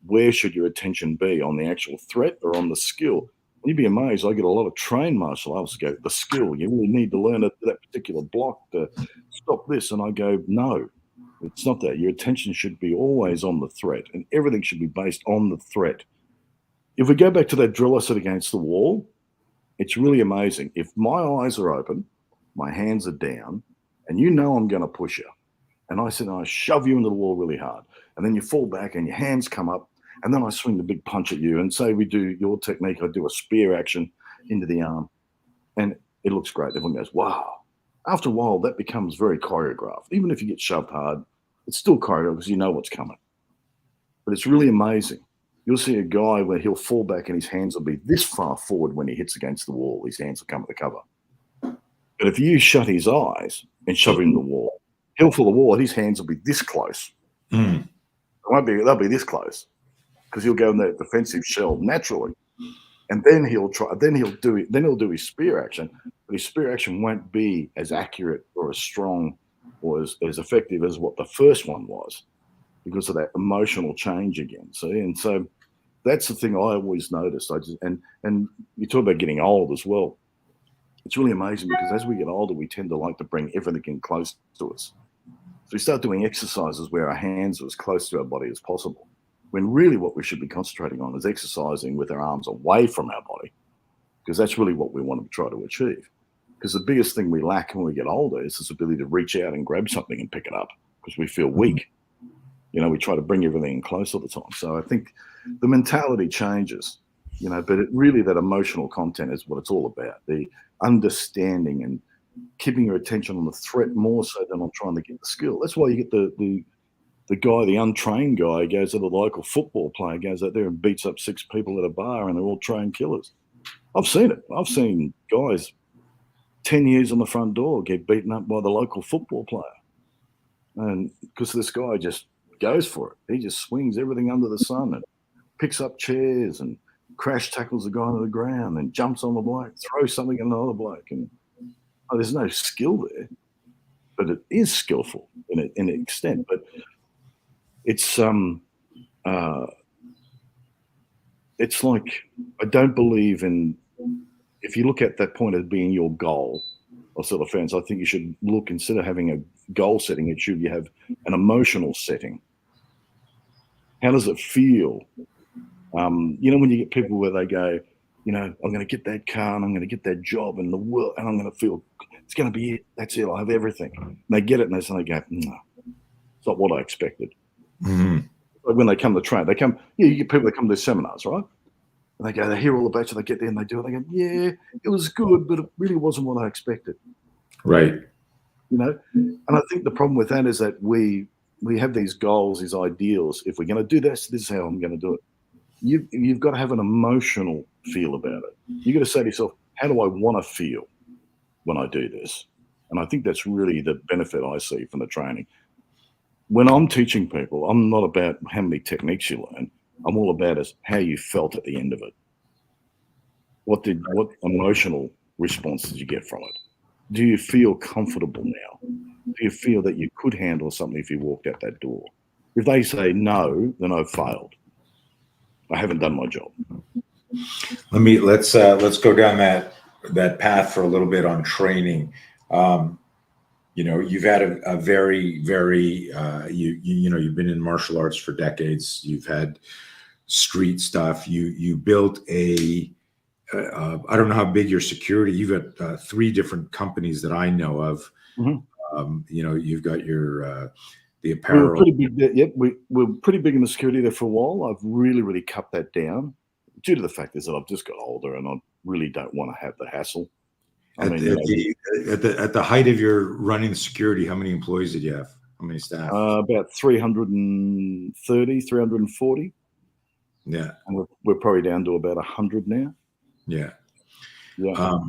where should your attention be, on the actual threat or on the skill? You'd be amazed. I get a lot of trained martial artists go, the skill, you really need to learn that particular block to stop this. And I go, no, it's not that. Your attention should be always on the threat, and everything should be based on the threat. If we go back to that drill I said against the wall, it's really amazing. If my eyes are open, my hands are down, and I'm going to push you, and I said, I shove you into the wall really hard, and then you fall back and your hands come up, and then I swing the big punch at you, and say we do your technique, I do a spear action into the arm, and it looks great. Everyone goes, wow. After a while, that becomes very choreographed. Even if you get shoved hard, it's still choreographed because you know what's coming. But it's really amazing. You'll see a guy where he'll fall back and his hands will be this far forward when he hits against the wall. His hands will come at the cover. But if you shut his eyes and shove him in the wall, he'll feel the wall and his hands will be this close. Mm. They'll be this close, because he'll go in the defensive shell naturally. And then he'll do his spear action, but his spear action won't be as accurate or as strong or as effective as what the first one was, because of that emotional change again. So that's the thing I always noticed. And you talk about getting old as well. It's really amazing, because as we get older, we tend to like to bring everything in close to us. So we start doing exercises where our hands are as close to our body as possible, when really what we should be concentrating on is exercising with our arms away from our body, because that's really what we want to try to achieve. Because the biggest thing we lack when we get older is this ability to reach out and grab something and pick it up, because we feel weak. We try to bring everything in close all the time. So I think the mentality changes, but really that emotional content is what it's all about, the understanding and keeping your attention on the threat more so than on trying to get the skill. That's why you get the guy, the untrained guy, goes to the local football player, goes out there and beats up 6 people at a bar, and they're all trained killers. I've seen it. I've seen guys 10 years on the front door get beaten up by the local football player. And because this guy just goes for it. He just swings everything under the sun and picks up chairs and crash tackles the guy on the ground and jumps on the bloke, throws something at another bloke. And there's no skill there, but it is skillful in an extent. But it's like, I don't believe in, if you look at that point as being your goal of self-defense, I think you should look, instead of having a goal setting, it should you have an emotional setting. How does it feel? When you get people where they go, I'm going to get that car and I'm going to get that job in the world and I'm going to feel it's going to be it. That's it. I have everything. And they get it and they go, no, it's not what I expected. Mm-hmm. Like when they come to train, you get people that come to seminars, right? And they hear all about you, they get there and they do it. They go, yeah, it was good, but it really wasn't what I expected. Right. And I think the problem with that is that we have these goals, these ideals. If we're going to do this is how I'm going to do it. You've got to have an emotional feel about it. You've got to say to yourself, how do I want to feel when I do this? And I think that's really the benefit I see from the training. When I'm teaching people, I'm not about how many techniques you learn. I'm all about is how you felt at the end of it. What emotional response did you get from it? Do you feel comfortable now? Do you feel that you could handle something if you walked out that door? If they say no, then I've failed. I haven't done my job. Let's go down that path for a little bit on training. You've had a very, very you've been in martial arts for decades. You've had street stuff. You built I don't know how big your security. You've got 3 different companies that I know of. Mm-hmm. You've got your the We apparel. were pretty big there. Yep, we were pretty big in the security there for a while. I've really, really cut that down due to the fact is that I've just got older and I really don't want to have the hassle. At the height of your running security, how many employees did you have? How many staff? About 330, 340. Yeah. And we're probably down to about 100 now. Yeah. Yeah.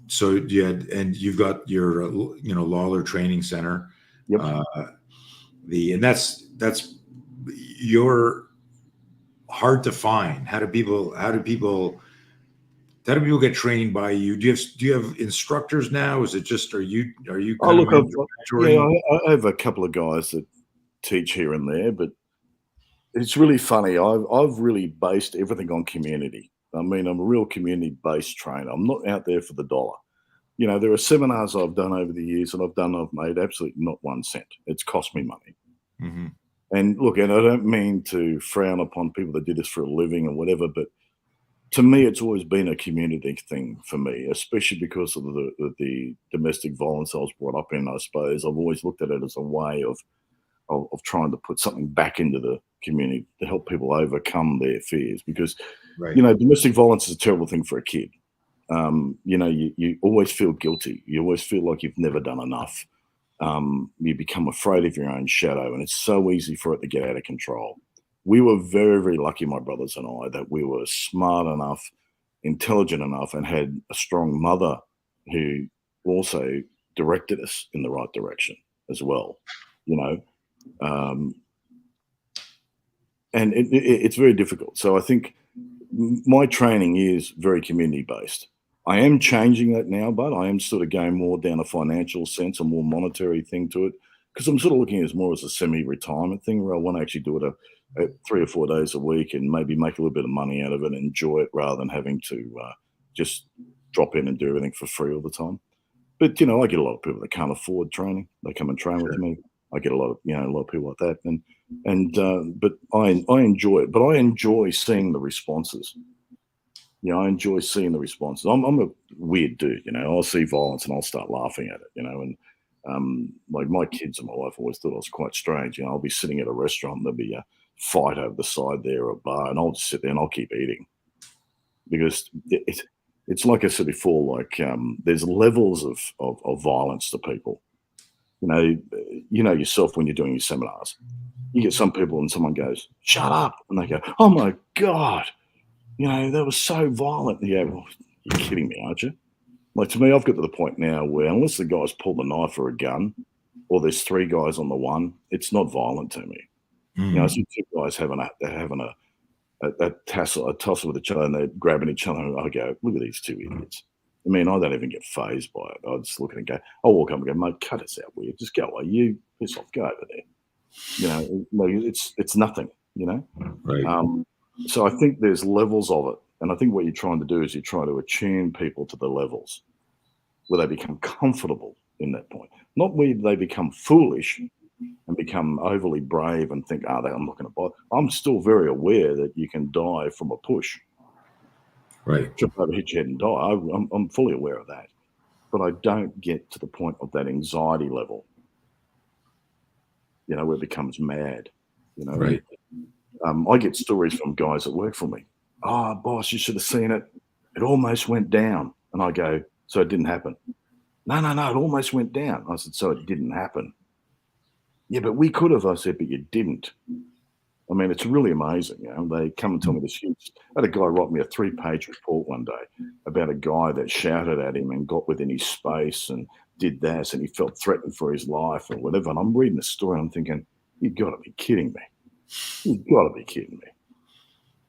So and you've got your Lawler Training Center. Yep. And that's you're hard to find. How do people get trained by you? Do you have instructors now? Is it just are you Oh, look, mentoring? I have a couple of guys that teach here and there, but it's really funny. I've really based everything on community. I mean, I'm a real community-based trainer. I'm not out there for the dollar. There are seminars I've done over the years and I've made absolutely not 1 cent. It's cost me money. Mm-hmm. And look, and I don't mean to frown upon people that do this for a living or whatever, but to me, it's always been a community thing for me, especially because of the domestic violence I was brought up in. I suppose I've always looked at it as a way of trying to put something back into the community to help people overcome their fears. Because Right. domestic violence is a terrible thing for a kid. You always feel guilty. You always feel like you've never done enough. You become afraid of your own shadow, and it's so easy for it to get out of control. We were very, very lucky, my brothers and I, that we were smart enough, intelligent enough, and had a strong mother who also directed us in the right direction as well. And it's very difficult. So I think my training is very community based. I am changing that now, but I am sort of going more down a financial sense, a more monetary thing to it, because I'm sort of looking at it more as a semi-retirement thing where I want to actually do it 3 or 4 days a week and maybe make a little bit of money out of it and enjoy it rather than having to just drop in and do everything for free all the time. But I get a lot of people that can't afford training. They come and train with me. I get a lot of people like that, but I enjoy it. But I enjoy seeing the responses. I enjoy seeing the responses. I'm a weird dude, I'll see violence and I'll start laughing at it, and like my kids and my wife always thought I was quite strange. I'll be sitting at a restaurant and there'll be a fight over the side there or a bar, and I'll just sit there and I'll keep eating because it's like I said before, like there's levels of violence to people. Yourself when you're doing your seminars, you get some people and someone goes, "Shut up," and they go, "Oh my God. That was so violent." Yeah, well, you're kidding me, aren't you? Like, to me, I've got to the point now where unless the guy's pulled a knife or a gun, or there's 3 guys on the one, it's not violent to me. I see 2 guys having a tussle with each other, and they're grabbing each other, and I go, "Look at these 2 idiots." I mean, I don't even get fazed by it. I just look at it and go, I'll walk up and go, "Mate, cut us out, will you? Just go away. You piss off, go over there." It's nothing, Right. So I think there's levels of it. And I think what you're trying to do is you're trying to attune people to the levels where they become comfortable in that point. Not where they become foolish and become overly brave and think, I'm not going to bother. I'm still very aware that you can die from a push. Right. Trip over, hit your head and die. I'm fully aware of that. But I don't get to the point of that anxiety level, where it becomes mad, Right. I get stories from guys that work for me, "Oh, boss, you should have seen it. It almost went down." And I go, "So it didn't happen?" "No, no, no, it almost went down." I said, "So it didn't happen?" "Yeah, but we could have." I said, "But you didn't." I mean, it's really amazing. They come and tell me this huge. I had a guy write me a 3-page report one day about a guy that shouted at him and got within his space and did that, and he felt threatened for his life or whatever. And I'm reading the story and I'm thinking, you've got to be kidding me. You've got to be kidding me.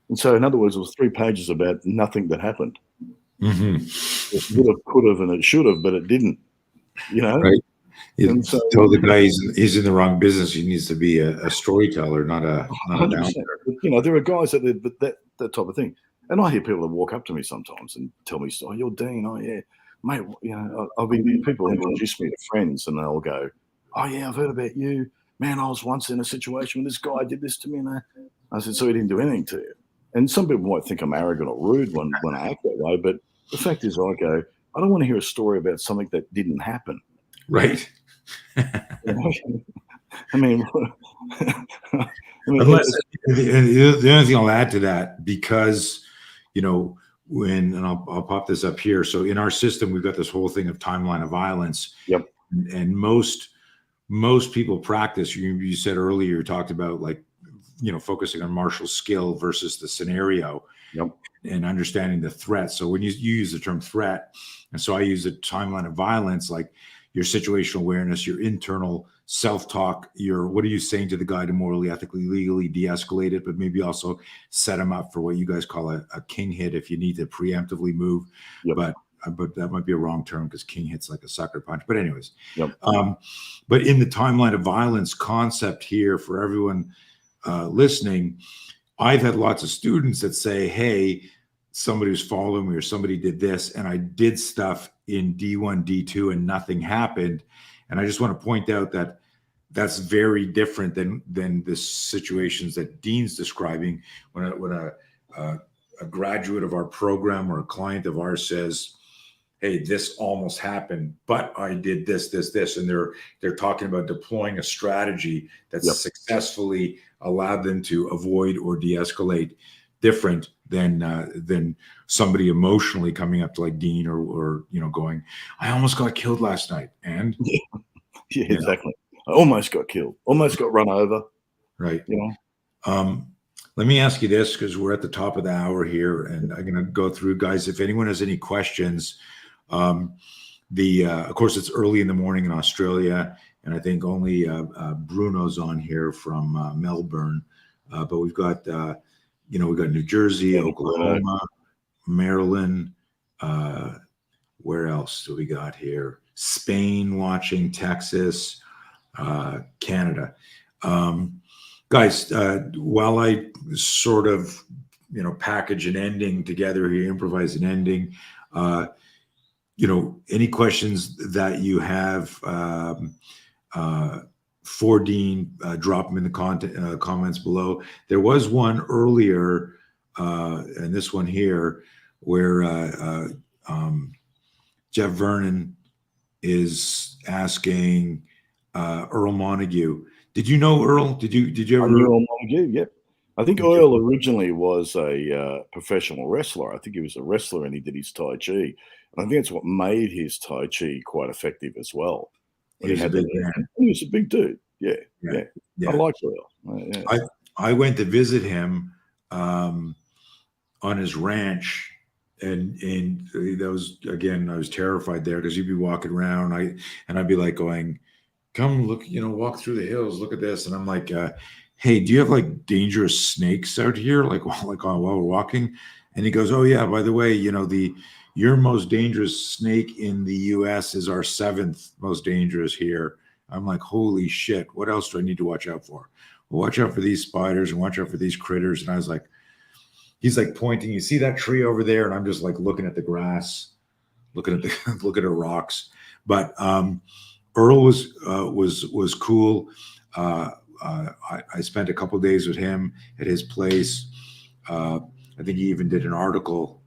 And so, in other words, it was 3 pages about nothing that happened. It would have, could have, and it should have, but it didn't. Right. You And so, tell the guy he's in the wrong business. He needs to be a storyteller, not a 100%. announcer. There are guys that type of thing. And I hear people that walk up to me sometimes and tell me, "Oh, you're Deane. Oh, yeah, mate." I'll be people introduce me to friends, and they'll go, "Oh, yeah, I've heard about you, man. I was once in a situation where this guy did this to me." And I said, "So he didn't do anything to you?" And some people might think I'm arrogant or rude when I act that way, but the fact is, I go, I don't want to hear a story about something that didn't happen. Right. I mean, Unless the only thing I'll add to that, because and I'll pop this up here. So in our system, we've got this whole thing of timeline of violence. Yep. And most people practice. You said earlier, you talked about focusing on martial skill versus the scenario. Yep. And understanding the threat. So when you use the term threat, and so I use the timeline of violence, like your situational awareness, your internal self-talk, what are you saying to the guy to morally, ethically, legally de-escalate it, but maybe also set him up for what you guys call a king hit if you need to preemptively move. Yep. But that might be a wrong term because king hit's like a sucker punch. But anyways, yep. But in the timeline of violence concept here for everyone listening, I've had lots of students that say, "Hey, somebody was following me or somebody did this, and I did stuff in D1, D2, and nothing happened." And I just want to point out that that's very different than the situations that Deane's describing. When a graduate of our program or a client of ours says, "Hey, this almost happened, but I did this, and they're talking about deploying a strategy that successfully allowed them to avoid or de-escalate, different than somebody emotionally coming up to like Deane or going, "I almost got killed last night," and yeah, exactly. I almost got killed, almost got run over. Right. Let me ask you this, because we're at the top of the hour here, and I'm going to go through, guys. If anyone has any questions, of course, it's early in the morning in Australia, and I think only Bruno's on here from Melbourne, but we've got we've got New Jersey, Oklahoma, Maryland. Where else do we got here? Spain watching, Texas, Canada. Guys, while I sort of package an ending together here, improvise an ending, any questions that you have for Deane, drop them in the comments below. There was one earlier, and this one here, where Jeff Vernon is asking Earl Montague. Did you know Earl? Did you ever? I knew Earl Montague. Yep. I think Earl originally was a professional wrestler. I think he was a wrestler and he did his Tai Chi. And I think that's what made his Tai Chi quite effective as well. He was a big man. He was a big dude. Yeah. I like Earl. Yeah. I went to visit him on his ranch, and that was, again, I was terrified there because you'd be walking around, I'd be like going, "Come look, walk through the hills, look at this," and I'm like, "Hey, do you have like dangerous snakes out here, like while we're walking?" And he goes, "Oh yeah, by the way, your most dangerous snake in the U.S. is our 7th most dangerous here." I'm like, "Holy shit, what else do I need to watch out for?" "Well, watch out for these spiders and watch out for these critters." And I was like, he's like pointing, "You see that tree over there?" And I'm just like looking at the grass, looking at the rocks. But Earl was cool. I spent a couple of days with him at his place. I think he even did an article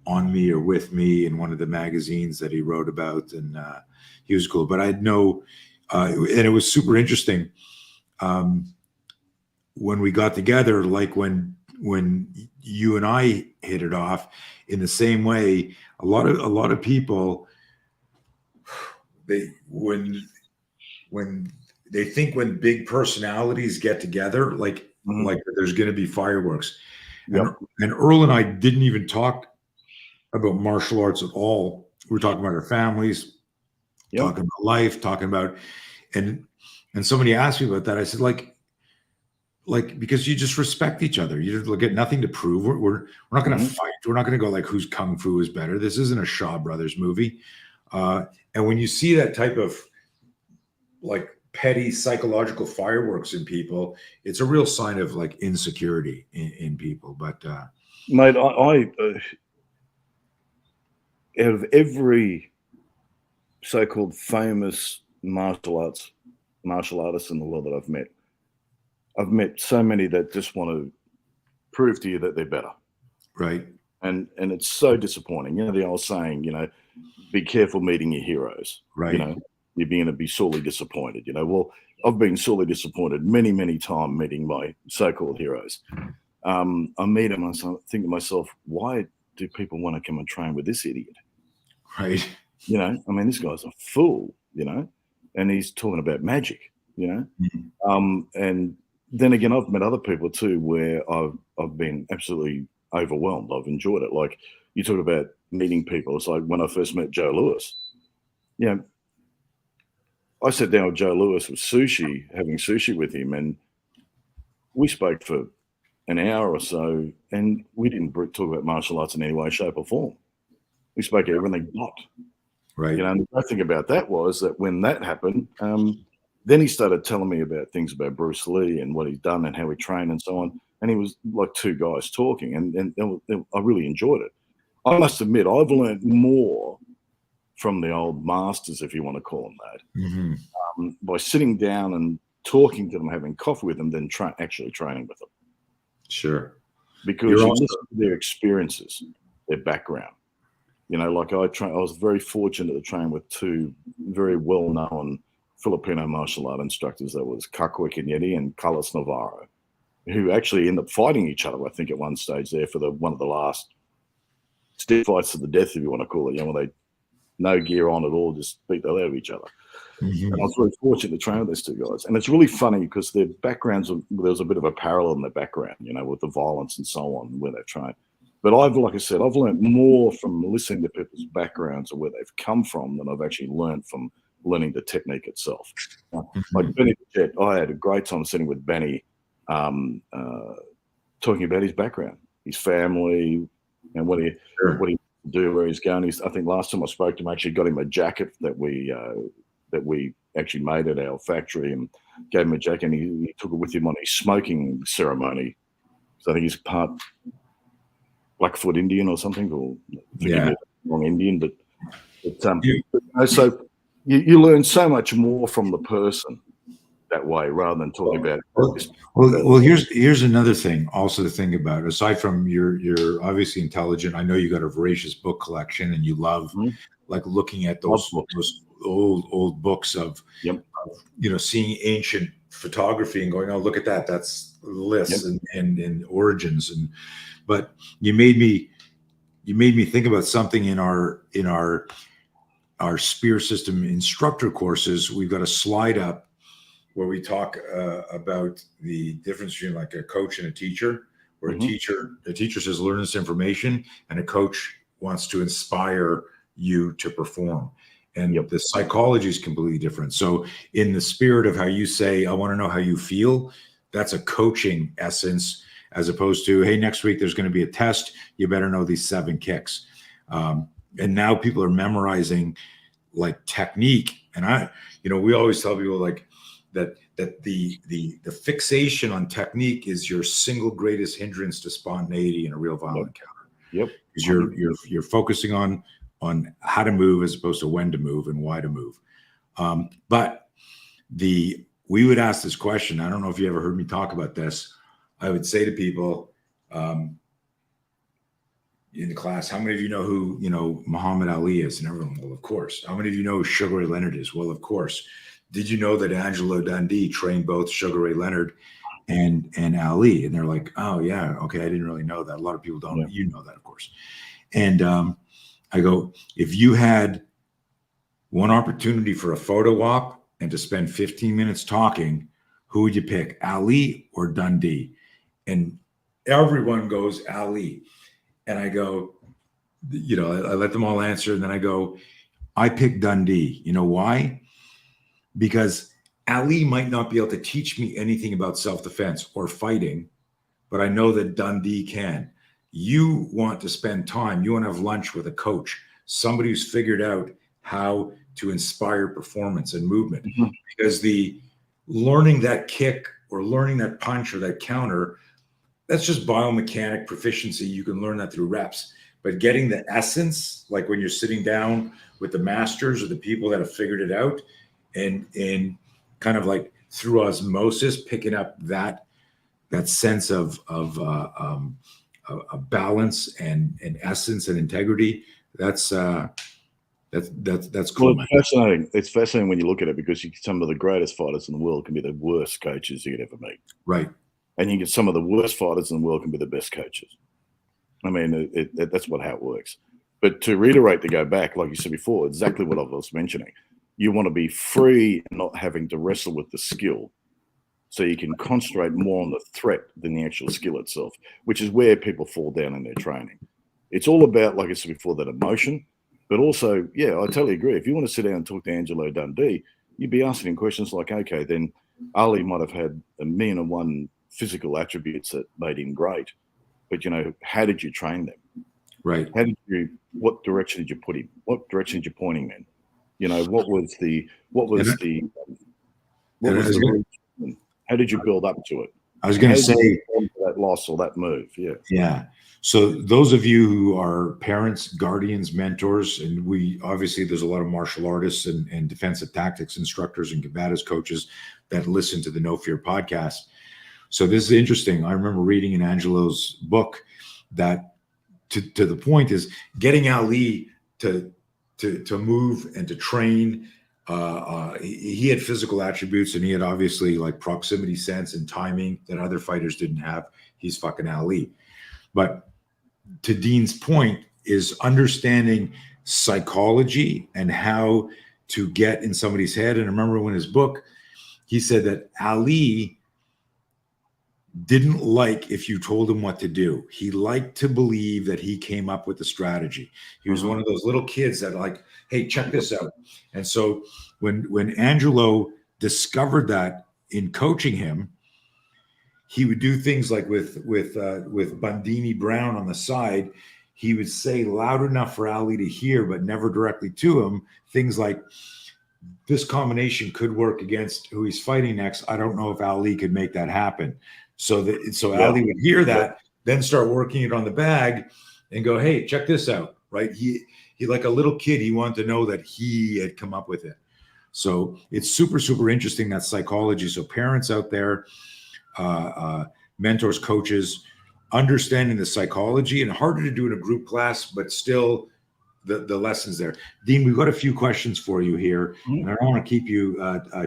on me or with me in one of the magazines that he wrote about, and he was cool. But I had and it was super interesting when we got together. Like when you and I hit it off in the same way, a lot of people, when they think when big personalities get together, like there's going to be fireworks. Yep. And Earl and I didn't even talk about martial arts at all. We were talking about our families, talking about life, talking about, and somebody asked me about that. I said, like because you just respect each other. You get nothing to prove. We're not going to fight. We're not going to go like whose kung fu is better. This isn't a Shaw Brothers movie. And when you see that type of like petty psychological fireworks in people, it's a real sign of like insecurity in people. But mate, I out of every so-called famous martial artists in the world that I've met so many that just want to prove to you that they're better. Right. And it's so disappointing. You know, the old saying, you know, be careful meeting your heroes. Right. You know, you're going to be sorely disappointed. You know, well, I've been sorely disappointed many, many times meeting my so-called heroes. I meet them and I think to myself, why do people want to come and train with this idiot? Right. You know, I mean, this guy's a fool, you know, and he's talking about magic, you know. And then again, I've met other people too where I've been absolutely overwhelmed. I've enjoyed it. Like you talk about meeting people. It's like when I first met Joe Louis. You know, I sat down with Joe Louis with having sushi with him, and we spoke for an hour or so, and we didn't talk about martial arts in any way, shape, or form. We spoke everything but. Right. You know, and the great thing about that was that when that happened, then he started telling me about things about Bruce Lee and what he's done and how he trained and so on. And he was like two guys talking, and I really enjoyed it. I must admit, I've learned more from the old masters, if you want to call them that, by sitting down and talking to them, having coffee with them, than actually training with them. Sure. Because you listen to their experiences, their background. You know, like I was very fortunate to train with two very well-known Filipino martial art instructors. That was Kako Cañete and Carlos Navarro, who actually ended up fighting each other, I think, at one stage there for one of the last stiff fights to the death, if you want to call it. You know, when they no gear on at all, just beat the hell out of each other. And I was very fortunate to train with those two guys. And it's really funny because their backgrounds, there was a bit of a parallel in their background, you know, with the violence and so on, where they trained. But like I said, I've learned more from listening to people's backgrounds and where they've come from than I've actually learned from learning the technique itself. Like Benny Jet, I had a great time sitting with Benny, talking about his background, his family, and what he do, where he's going. I think last time I spoke to him, I actually got him a jacket that we actually made at our factory, and gave him a jacket, and he took it with him on his smoking ceremony. So I think he's part Blackfoot Indian or something, or forgive me, wrong Indian, but so you learn so much more from the person that way rather than talking about. Well, here's another thing also to think about. Aside from you're obviously intelligent. I know you got a voracious book collection, and you love like looking at those old books of you know, seeing ancient photography and going, oh, look at that, that's lists and origins. And but you made me think about something in our Spear System instructor courses. We've got a slide up where we talk about the difference between like a coach and a teacher, where a teacher says, learn this information, and a coach wants to inspire you to perform. And the psychology is completely different. So in the spirit of how you say, I want to know how you feel, that's a coaching essence, as opposed to, hey, next week there's going to be a test, you better know these 7 kicks. And now people are memorizing like technique. And we always tell people like that the fixation on technique is your single greatest hindrance to spontaneity in a real violent encounter. Because you're focusing on how to move as opposed to when to move and why to move. But we would ask this question. I don't know if you ever heard me talk about this. I would say to people in the class, how many of you know who, Muhammad Ali is? And everyone, well, of course. How many of you know who Sugar Ray Leonard is? Well, of course. Did you know that Angelo Dundee trained both Sugar Ray Leonard and Ali, and they're like, oh yeah, okay, I didn't really know that. A lot of people don't. Yeah. You know that, of course. And I go, if you had one opportunity for a photo op and to spend 15 minutes talking, who would you pick, Ali or Dundee? And everyone goes Ali. And I go, I let them all answer. And then I go, I pick Dundee. You know why? Because Ali might not be able to teach me anything about self-defense or fighting, but I know that Dundee can. You want to spend time, you want to have lunch with a coach, somebody who's figured out how to inspire performance and movement. Mm-hmm. Because the learning that kick or learning that punch or that counter, that's just biomechanic proficiency. You can learn that through reps. But getting the essence, like when you're sitting down with the masters or the people that have figured it out, and kind of like through osmosis, picking up that sense of balance and essence and integrity, that's cool. Well, it's fascinating. It's fascinating when you look at it, because some of the greatest fighters in the world can be the worst coaches you could ever meet. Right. And you get some of the worst fighters in the world can be the best coaches. I mean, that's how it works. But to reiterate, to go back, like you said before, exactly what I was mentioning. You want to be free and not having to wrestle with the skill. So you can concentrate more on the threat than the actual skill itself, which is where people fall down in their training. It's all about, like I said before, that emotion. But also, yeah, I totally agree. If you want to sit down and talk to Angelo Dundee, you'd be asking him questions like, okay, then Ali might have had 1,000,001 physical attributes that made him great. But, how did you train them? Right. What direction did you put him? What direction did you point him in? How did you build up to it? I was going to say that loss or that move. Yeah. Yeah. So those of you who are parents, guardians, mentors, and there's a lot of martial artists and defensive tactics instructors and combatives coaches that listen to the No Fear podcast. So this is interesting. I remember reading in Angelo's book that to the point is getting Ali to move and to train. He had physical attributes, and he had obviously like proximity sense and timing that other fighters didn't have. He's fucking Ali. But to Deane's point is understanding psychology and how to get in somebody's head. And I remember in his book, he said that Ali didn't like if you told him what to do. He liked to believe that he came up with the strategy. He was one of those little kids that like, hey, check this out. And so when Angelo discovered that in coaching him, he would do things like with Bundini Brown on the side. He would say loud enough for Ali to hear, but never directly to him. Things like, this combination could work against who he's fighting next. I don't know if Ali could make that happen. So Ali would hear that, then start working it on the bag and go, hey, check this out, right? He like a little kid, he wanted to know that he had come up with it. So it's super, super interesting, that psychology. So parents out there, mentors, coaches, understanding the psychology, and harder to do in a group class, but still the lessons there. Deane, we've got a few questions for you here. And I don't want to keep you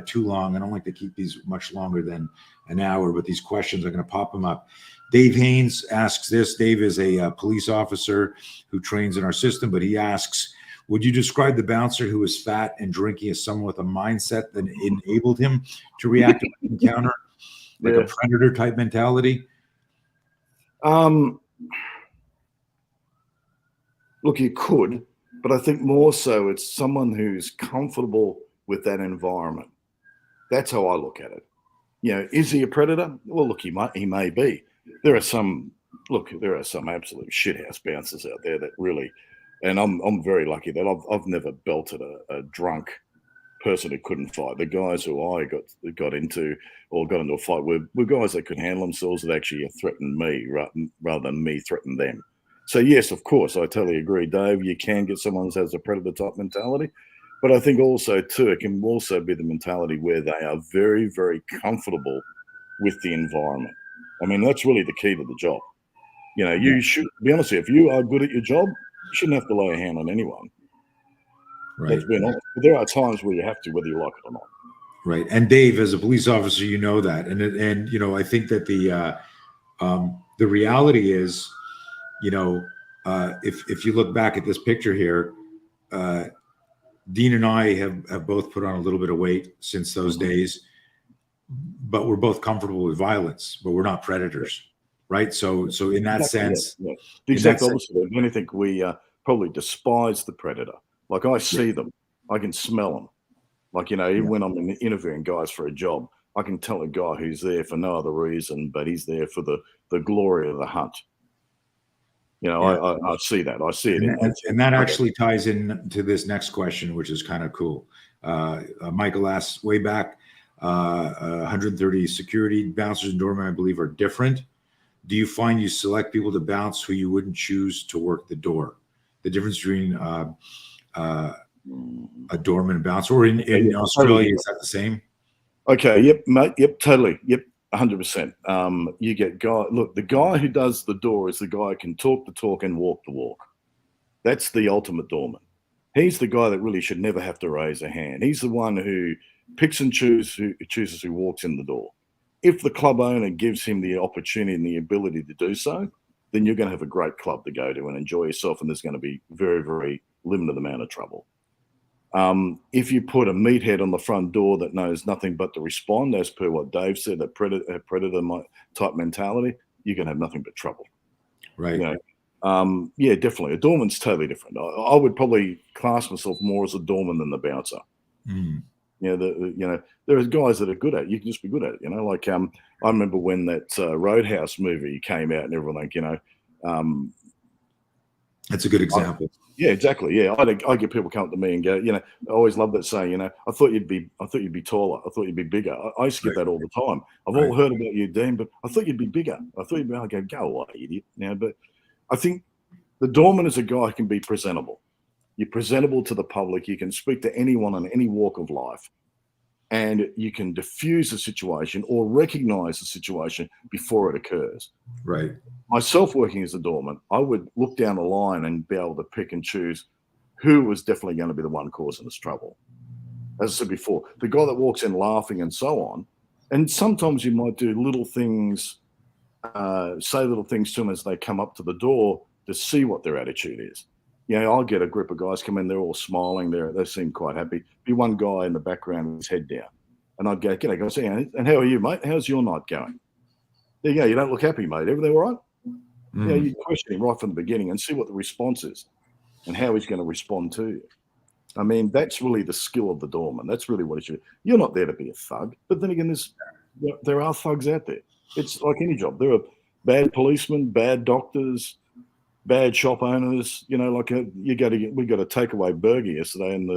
too long. I don't like to keep these much longer than an hour, but these questions, I'm going to pop them up. Dave Haynes asks this. Dave is a police officer who trains in our system, but he asks, would you describe the bouncer who is fat and drinking as someone with a mindset that enabled him to react to an encounter, like a predator type mentality? Look, you could, but I think more so it's someone who's comfortable with that environment. That's how I look at it. Is he a predator? Well, look, he may be. There are some absolute shithouse bouncers out there that really, and I'm very lucky that I've never belted a drunk person who couldn't fight. The guys who I got into a fight were guys that could handle themselves, that actually threatened me rather than me threaten them. So yes, of course, I totally agree, Dave. You can get someone who has a predator type mentality, but I think also too, it can also be the mentality where they are very, very comfortable with the environment. I mean, that's really the key to the job. You should be honest. If you are good at your job, you shouldn't have to lay a hand on anyone. Right. Let's be honest. But there are times where you have to, whether you like it or not. Right. And Dave, as a police officer, you know that. And you know, I think that the reality is, you know, if you look back at this picture here, uh, Deane and I have both put on a little bit of weight since those Mhm. days, but we're both comfortable with violence, but we're not predators, right? So in that Exactly, yeah, sense, yeah. The in that exact sense, opposite. If anything, we probably despise the predator. Like I yeah, see them, I can smell them. Like, you know, even yeah, when I'm interviewing guys for a job, I can tell a guy who's there for no other reason, but he's there for the glory of the hunt. You know, yeah. I see that. I see it And, in them. and, and that Okay. actually ties in to this next question, which is kind of cool. Michael asks, way back, 130 security bouncers and doormen, I believe, are different. Do you find you select people to bounce who you wouldn't choose to work the door? The difference between uh, Mm. a doorman and bouncer, or Okay, in yeah, totally. Australia, is that the same? Okay, yep, mate. Yep, totally. Yep, 100%. You get look, the guy who does the door is the guy who can talk the talk and walk the walk. That's the ultimate doorman. He's the guy that really should never have to raise a hand. He's the one who picks and chooses who walks in the door. If the club owner gives him the opportunity and the ability to do so, then you're going to have a great club to go to and enjoy yourself, and there's going to be very, very limited amount of trouble. If you put a meathead on the front door that knows nothing but to respond, as per what Dave said, that predator type mentality, you can have nothing but trouble. Right. You know, yeah, definitely. A doorman's totally different. I would probably class myself more as a doorman than the bouncer. Mm. You know, you know, there are guys that are good at it. You can just be good at it. You know, like I remember when that Roadhouse movie came out and everything. You know, um, That's a good I, example. yeah, exactly. Yeah, I get people come up to me and go, you know, I always love that saying. You know, I thought you'd be taller. I thought you'd be bigger. I used to get Right. that all the time. I've Right. all heard about you, Dean, but I thought you'd be bigger. I thought you'd be. I go away, idiot. Now, but I think the doorman is a guy who can be presentable. You're presentable to the public. You can speak to anyone in any walk of life, and you can diffuse a situation or recognize the situation before it occurs. Right. Myself working as a doorman, I would look down the line and be able to pick and choose who was definitely going to be the one causing us trouble. As I said before, the guy that walks in laughing and so on. And sometimes you might do little things, say little things to them as they come up to the door to see what their attitude is. You know, I'll get a group of guys come in, they're all smiling, they seem quite happy. Be one guy in the background with his head down. And I'd go, "G'day, guys, and how are you, mate? How's your night going? There you go, you don't look happy, mate. Everything all right?" You know, Mm. you question him right from the beginning and see what the response is and how he's going to respond to you. I mean, that's really the skill of the doorman. That's really what it should be. You're not there to be a thug. But then again, there are thugs out there. It's like any job. There are bad policemen, bad doctors, bad shop owners. You know, like we got a takeaway burger yesterday, and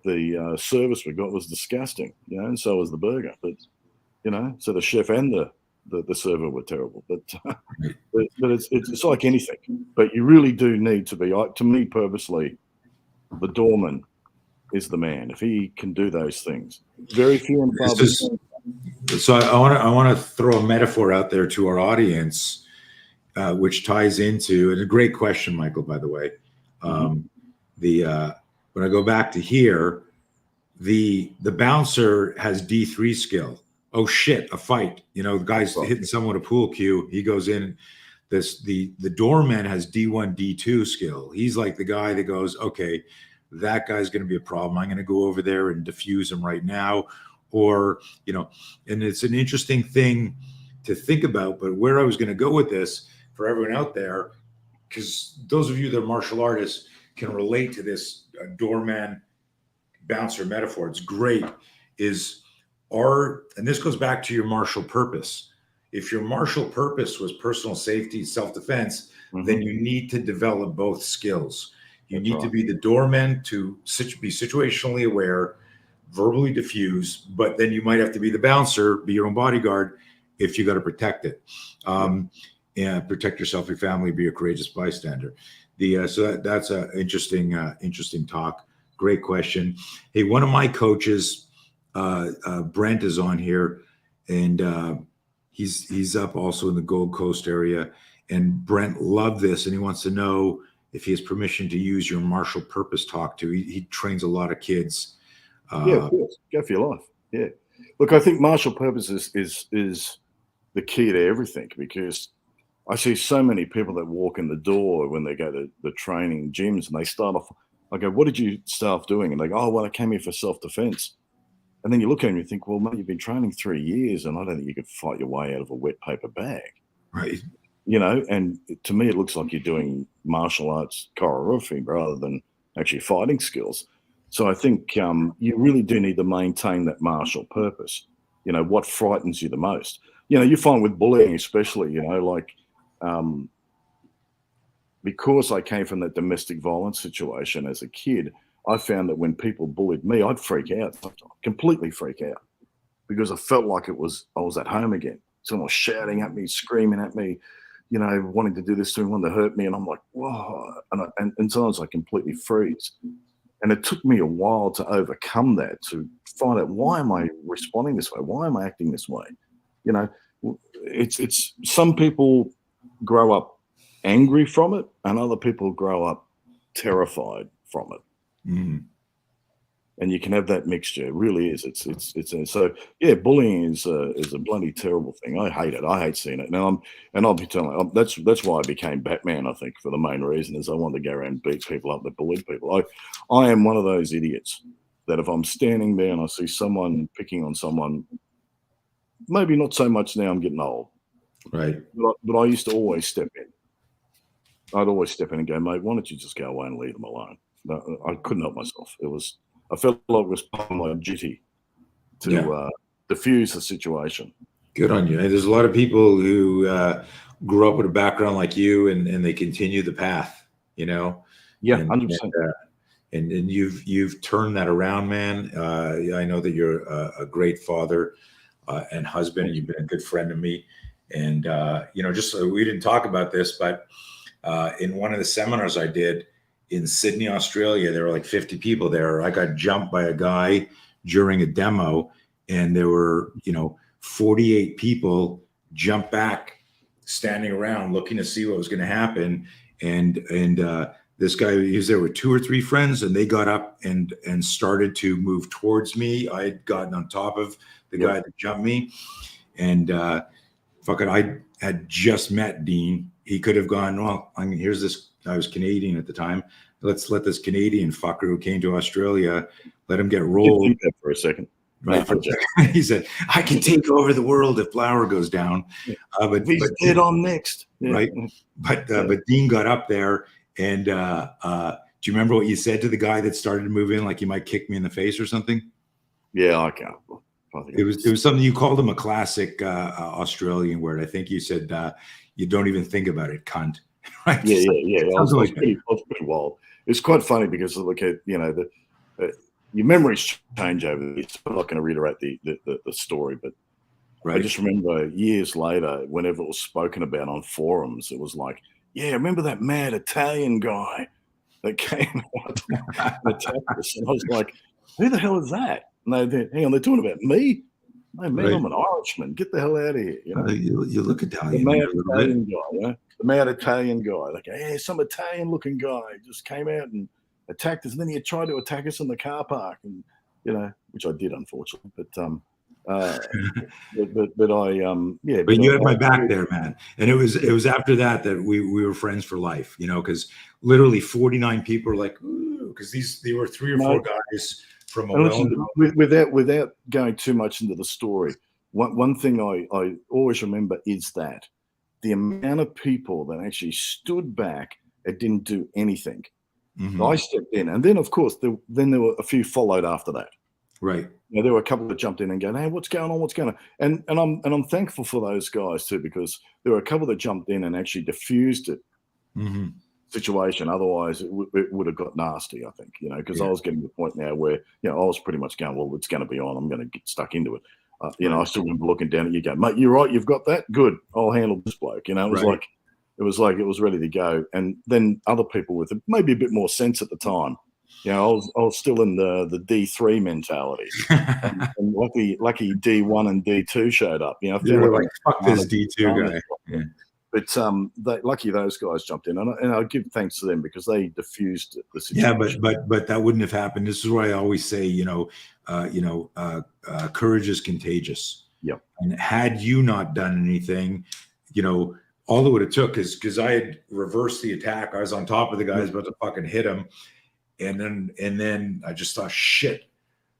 the service we got was disgusting. You know, and so was the burger. But you know, so the chef and the server were terrible. But but it's like anything. But you really do need to be. To me, purposely, the doorman is the man if he can do those things. Very few and far This is between. so. I want to throw a metaphor out there to our audience, which ties into, and a great question, Michael. By the way, Mhm. the when I go back to here, the bouncer has D3 skill. Oh shit, a fight. You know, the guy's Right. hitting someone a pool cue. He goes in. The doorman has D1, D2 skill. He's like the guy that goes, okay, that guy's going to be a problem. I'm going to go over there and diffuse him right now. Or, you know, and it's an interesting thing to think about. But where I was going to go with this for everyone out there, because those of you that are martial artists can relate to this doorman bouncer metaphor. It's great. Is and this goes back to your martial purpose. If your martial purpose was personal safety, self-defense, then Mhm. you need to develop both skills. You That's need to right. be the doorman to be situationally aware, verbally diffuse, but then you might have to be the bouncer, be your own bodyguard if you got to protect it. Yeah. And protect yourself, your family, be a courageous bystander. That's an interesting talk. Great question. Hey, one of my coaches, Brent, is on here, and he's up also in the Gold Coast area. And Brent loved this, and he wants to know if he has permission to use your martial purpose talk. He trains a lot of kids. Yeah, of course. Go for your life. Yeah. Look, I think martial purpose is the key to everything, because I see so many people that walk in the door when they go to the training gyms, and they start off. I go, "What did you start off doing?" And they go, "Oh, well, I came here for self-defense." And then you look at them and you think, "Well, mate, you've been training 3 years, and I don't think you could fight your way out of a wet paper bag." Right. And to me, it looks like you're doing martial arts choreography rather than actually fighting skills. So I think you really do need to maintain that martial purpose. What frightens you the most? You find with bullying, especially, like um, because I came from that domestic violence situation as a kid, I found that when people bullied me, I'd freak out, completely freak out, because I felt like I was at home again. Someone was shouting at me, screaming at me, wanting to do this to me, wanting to hurt me. And I'm like, whoa. And sometimes I completely freeze. And it took me a while to overcome that, to find out, why am I responding this way? Why am I acting this way? It's some people grow up angry from it, and other people grow up terrified from it. Mm. And you can have that mixture. It really is. So yeah, bullying is a bloody terrible thing. I hate it. I hate seeing it. And I'll be telling you, that's why I became Batman. I think, for the main reason is I wanted to go around and beat people up that bullied people. I am one of those idiots that if I'm standing there and I see someone picking on someone, maybe not so much now, I'm getting old, Right. but I used to always step in. I'd always step in and go, "Mate, why don't you just go away and leave them alone?" No, I couldn't help myself. I felt like it was part of my duty to diffuse the situation. Good on you. And there's a lot of people who grew up with a background like you, and they continue the path, Yeah, and 100%. and you've turned that around, man. I know that you're a great father and husband, and you've been a good friend to me. And just we didn't talk about this, but in one of the seminars I did in Sydney, Australia, there were like 50 people there. I got jumped by a guy during a demo, and there were 48 people jump back, standing around looking to see what was going to happen. And this guy, he was there with 2 or 3 friends, and they got up and started to move towards me. I had gotten on top of the guy that jumped me, and I had just met Deane. He could have gone, well, here's this. I was Canadian at the time. Let's let this Canadian fucker who came to Australia, let him get rolled. Think that for a second. Right. He said, "I can take over the world if Lauer goes down." But he's dead on next. Yeah. Right. But Deane got up there, and do you remember what you said to the guy that started to move in, like, "You might kick me in the face" or something? Yeah, I can't. It was something, you called him a classic Australian word. I think you said, "You don't even think about it, cunt." Right? Yeah. I was like pretty wild. It's quite funny because look at your memories change over this. I'm not going to reiterate the story, but I just remember years later, whenever it was spoken about on forums, it was like, "Yeah, remember that mad Italian guy that came out and attacked us?" And I was like, "Who the hell is that?" And hang on, they're talking about me? No, man, I'm an Irishman. Get the hell out of here. You look Italian. The mad Italian guy, the mad Italian guy. Like, "Hey, some Italian-looking guy just came out and attacked us, and then he tried to attack us in the car park," and which I did, unfortunately. But But you had my back there, man. And it was after that we were friends for life, because literally 49 people were like, ooh, because there were 3 or 4 guys from without going too much into the story. One thing I always remember is that the amount of people that actually stood back and didn't do anything. Mm-hmm. I stepped in, and then of course then there were a few followed after that. Right. There were a couple that jumped in and go, "Hey, what's going on? What's going on?" And I'm thankful for those guys too, because there were a couple that jumped in and actually diffused it. Mm-hmm. Situation. Otherwise, it would have got nasty, I think, because I was getting to the point now where, I was pretty much going, well, it's going to be on. I'm going to get stuck into it. I still remember looking down at you going, "Mate, you're right. You've got that. Good. I'll handle this bloke." It was like it was ready to go. And then other people with maybe a bit more sense at the time, I was still in the D3 mentality. and lucky D1 and D2 showed up. They were like, "Fuck this D2 guy." Yeah. But lucky those guys jumped in, and I give thanks to them because they diffused the Yeah, situation. but that wouldn't have happened. This is why I always say, courage is contagious. Yep. And had you not done anything, all it would have took is because I had reversed the attack. I was on top of the guy, I was about to fucking hit him, and then I just thought, shit.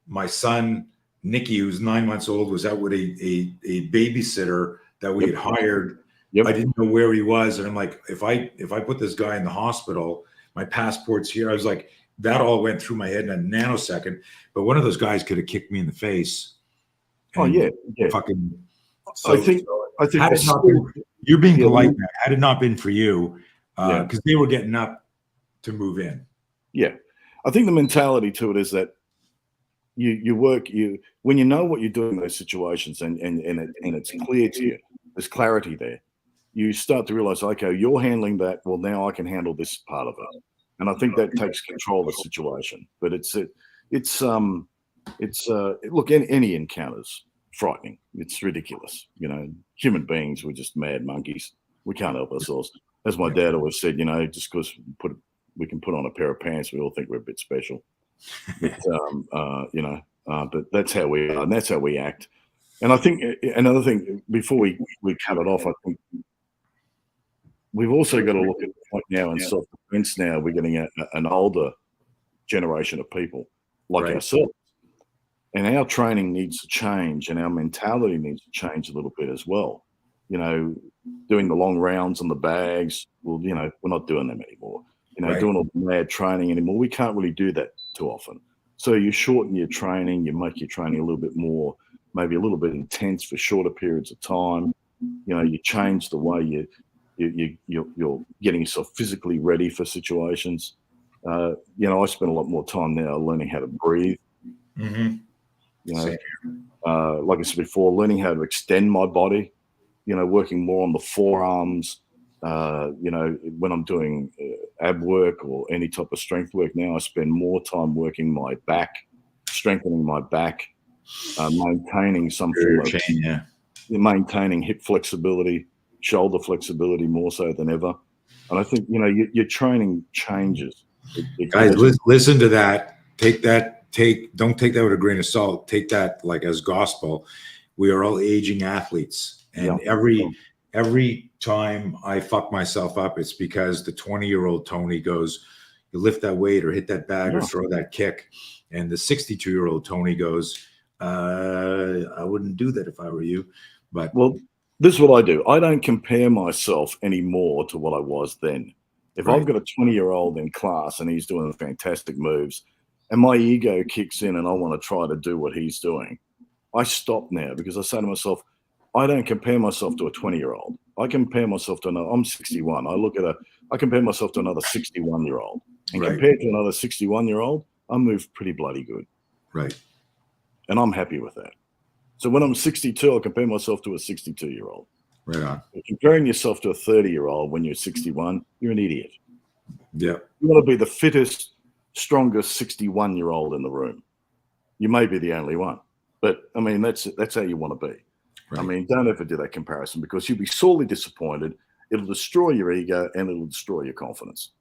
My son Nicky, who's 9 months old, was out with a babysitter that we had hired. Yep. I didn't know where he was, and I'm like, if I put this guy in the hospital, my passport's here. I was like, that all went through my head in a nanosecond. But one of those guys could have kicked me in the face. Oh yeah. Fucking. I think had it not been, you're being polite, man. Had it not been for you, because they were getting up to move in. Yeah, I think the mentality to it is that you work when you know what you're doing in those situations and it's clear to you, there's clarity there. You start to realize, okay, you're handling that. Well, now I can handle this part of it, and I think that takes control of the situation. But look, any encounter's frightening. It's ridiculous. Human beings, we're just mad monkeys. We can't help ourselves. As my dad always said, just because we can put on a pair of pants, we all think we're a bit special. But, but that's how we are, and that's how we act. And I think another thing before we cut it off, I think we've also got to look at the point now in self-defense. Now we're getting an older generation of people like ourselves, and our training needs to change, and our mentality needs to change a little bit as well. Doing the long rounds on the bags, well, we're not doing them anymore. Doing all the mad training anymore. We can't really do that too often. So you shorten your training, you make your training a little bit more, maybe a little bit intense for shorter periods of time. You change the way you're getting yourself physically ready for situations. I spend a lot more time now learning how to breathe. Mm-hmm. Like I said before, learning how to extend my body. Working more on the forearms. When I'm doing ab work or any type of strength work now, I spend more time working my back, strengthening my back, maintaining some form of maintaining hip flexibility, shoulder flexibility more so than ever. And I think, your training changes. Guys, listen to that. Don't take that with a grain of salt. Take that like as gospel. We are all aging athletes. And every time I fuck myself up, it's because the 20-year-old Tony goes, you lift that weight or hit that bag or throw that kick. And the 62-year-old Tony goes, I wouldn't do that if I were you. But this is what I do. I don't compare myself anymore to what I was then. If I've got a 20-year-old in class and he's doing fantastic moves and my ego kicks in and I want to try to do what he's doing, I stop now because I say to myself, I don't compare myself to a 20-year-old. I compare myself to I'm 61. I compare myself to another 61-year-old. And compared to another 61-year-old, I move pretty bloody good. Right. And I'm happy with that. So when I'm 62, I compare myself to a 62-year-old. Right on. But comparing yourself to a 30-year-old when you're 61, you're an idiot. Yeah. You want to be the fittest, strongest 61-year-old in the room. You may be the only one. But, I mean, that's how you want to be. Right. I mean, don't ever do that comparison because you'll be sorely disappointed. It'll destroy your ego and it'll destroy your confidence.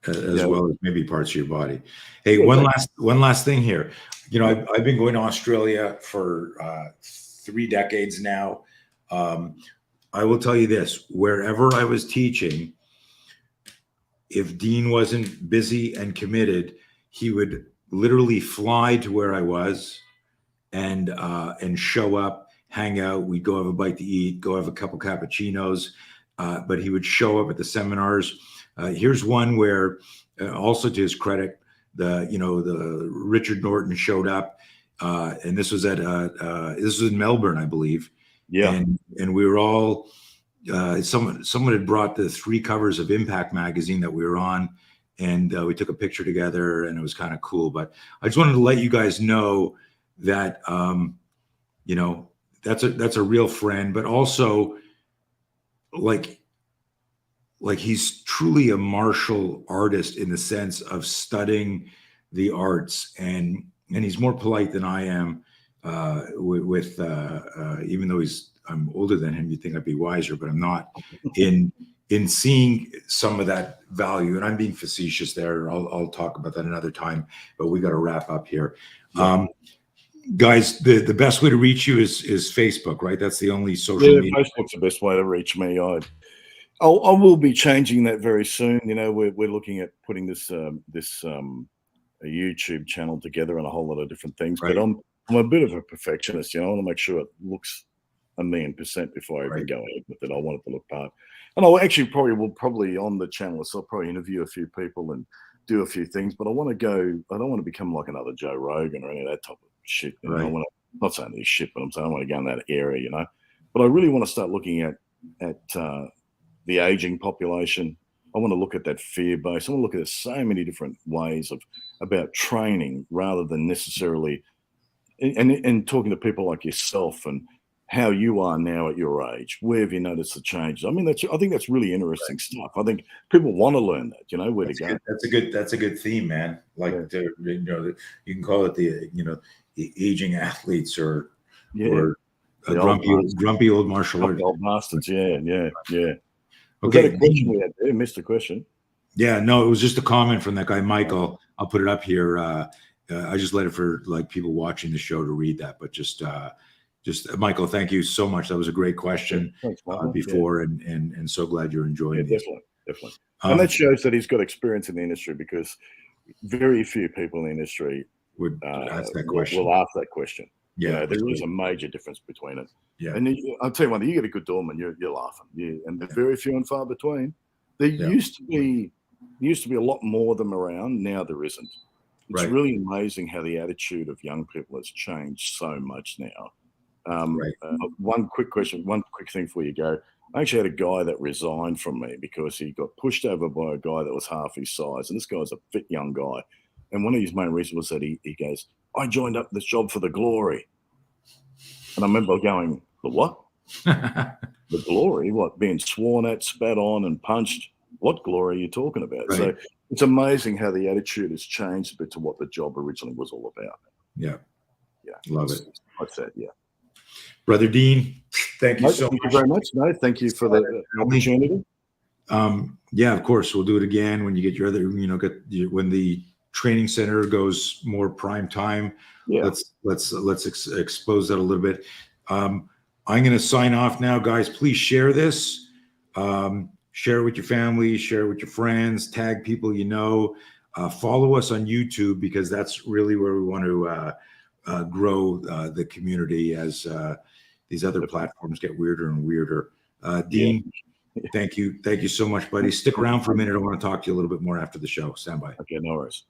As well as maybe parts of your body. Hey, one last thing here. I've been going to Australia for 3 decades now. I will tell you this, wherever I was teaching, if Deane wasn't busy and committed, he would literally fly to where I was and show up, hang out. We'd go have a bite to eat, go have a couple cappuccinos, but he would show up at the seminars. Here's one where, also to his credit, the Richard Norton showed up, and this was this was in Melbourne, I believe. Yeah, and we were all. Someone had brought the 3 covers of Impact magazine that we were on, and we took a picture together, and it was kind of cool. But I just wanted to let you guys know that that's a real friend, but also like he's truly a martial artist in the sense of studying the arts, and he's more polite than I am, with even though he's I'm older than him, you'd think I'd be wiser, but I'm not. In seeing some of that value, and I'm being facetious there. I'll talk about that another time, but we got to wrap up here. Yeah. Guys, the best way to reach you is Facebook, right? That's the only social media. Facebook's the best way to reach me. I will be changing that very soon. You know, we're looking at putting this a YouTube channel together and a whole lot of different things. Right. But I'm a bit of a perfectionist. You know, I want to make sure it looks 1,000,000% before I even go ahead with it. I want it to look part. And I'll actually probably on the channel, so I'll probably interview a few people and do a few things. But I don't want to become like another Joe Rogan or any of that type of shit. You know? Right. I'm not saying this shit, but I'm saying I want to go in that area, you know. But I really want to start looking at the aging population. I want to look at that fear base. I want to look at so many different ways about training rather than necessarily and talking to people like yourself and how you are now at your age. Where have you noticed the changes? I mean, I think that's really interesting stuff. I think people want to learn that, you know, where to go. That's a good theme, man. Like you can call it the aging athletes or grumpy old martial arts. Old bastards, yeah. Okay. Was that a question we had there? Missed a question. Yeah, no, it was just a comment from that guy, Michael. I'll put it up here. I just let it for like people watching the show to read that, but just Michael, thank you so much. That was a great question. Thanks, before, and so glad you're enjoying it. Definitely. And that shows that he's got experience in the industry, because very few people in the industry would ask that question. Will ask that question. Yeah, you know, there is a major difference between it. Yeah, and I'll tell you one thing: you get a good doorman, you're laughing. And they're very few and far between. There used to be a lot more of them around. Now there isn't. It's really amazing how the attitude of young people has changed so much now. One quick thing before you go. I actually had a guy that resigned from me because he got pushed over by a guy that was half his size, and this guy was a fit young guy. And one of his main reasons was that he goes, "I joined up this job for the glory." And I remember going, "The what? The glory? What? Being sworn at, spat on, and punched? What glory are you talking about?" Right. So it's amazing how the attitude has changed a bit to what the job originally was all about. Yeah. Love it. Like that, yeah. Brother Deane, thank you so much. Thank you very much. No, thank you for the opportunity. Yeah, of course. We'll do it again when you get your other, when the training center goes more prime time. Yeah. Let's expose that a little bit. I'm going to sign off now, guys. Please share this. Share it with your family, share it with your friends, tag people you know. Follow us on YouTube, because that's really where we want to grow the community as these other platforms get weirder and weirder. Deane, thank you so much, buddy. Stick around for a minute. I want to talk to you a little bit more after the show. Stand by. Okay, no worries.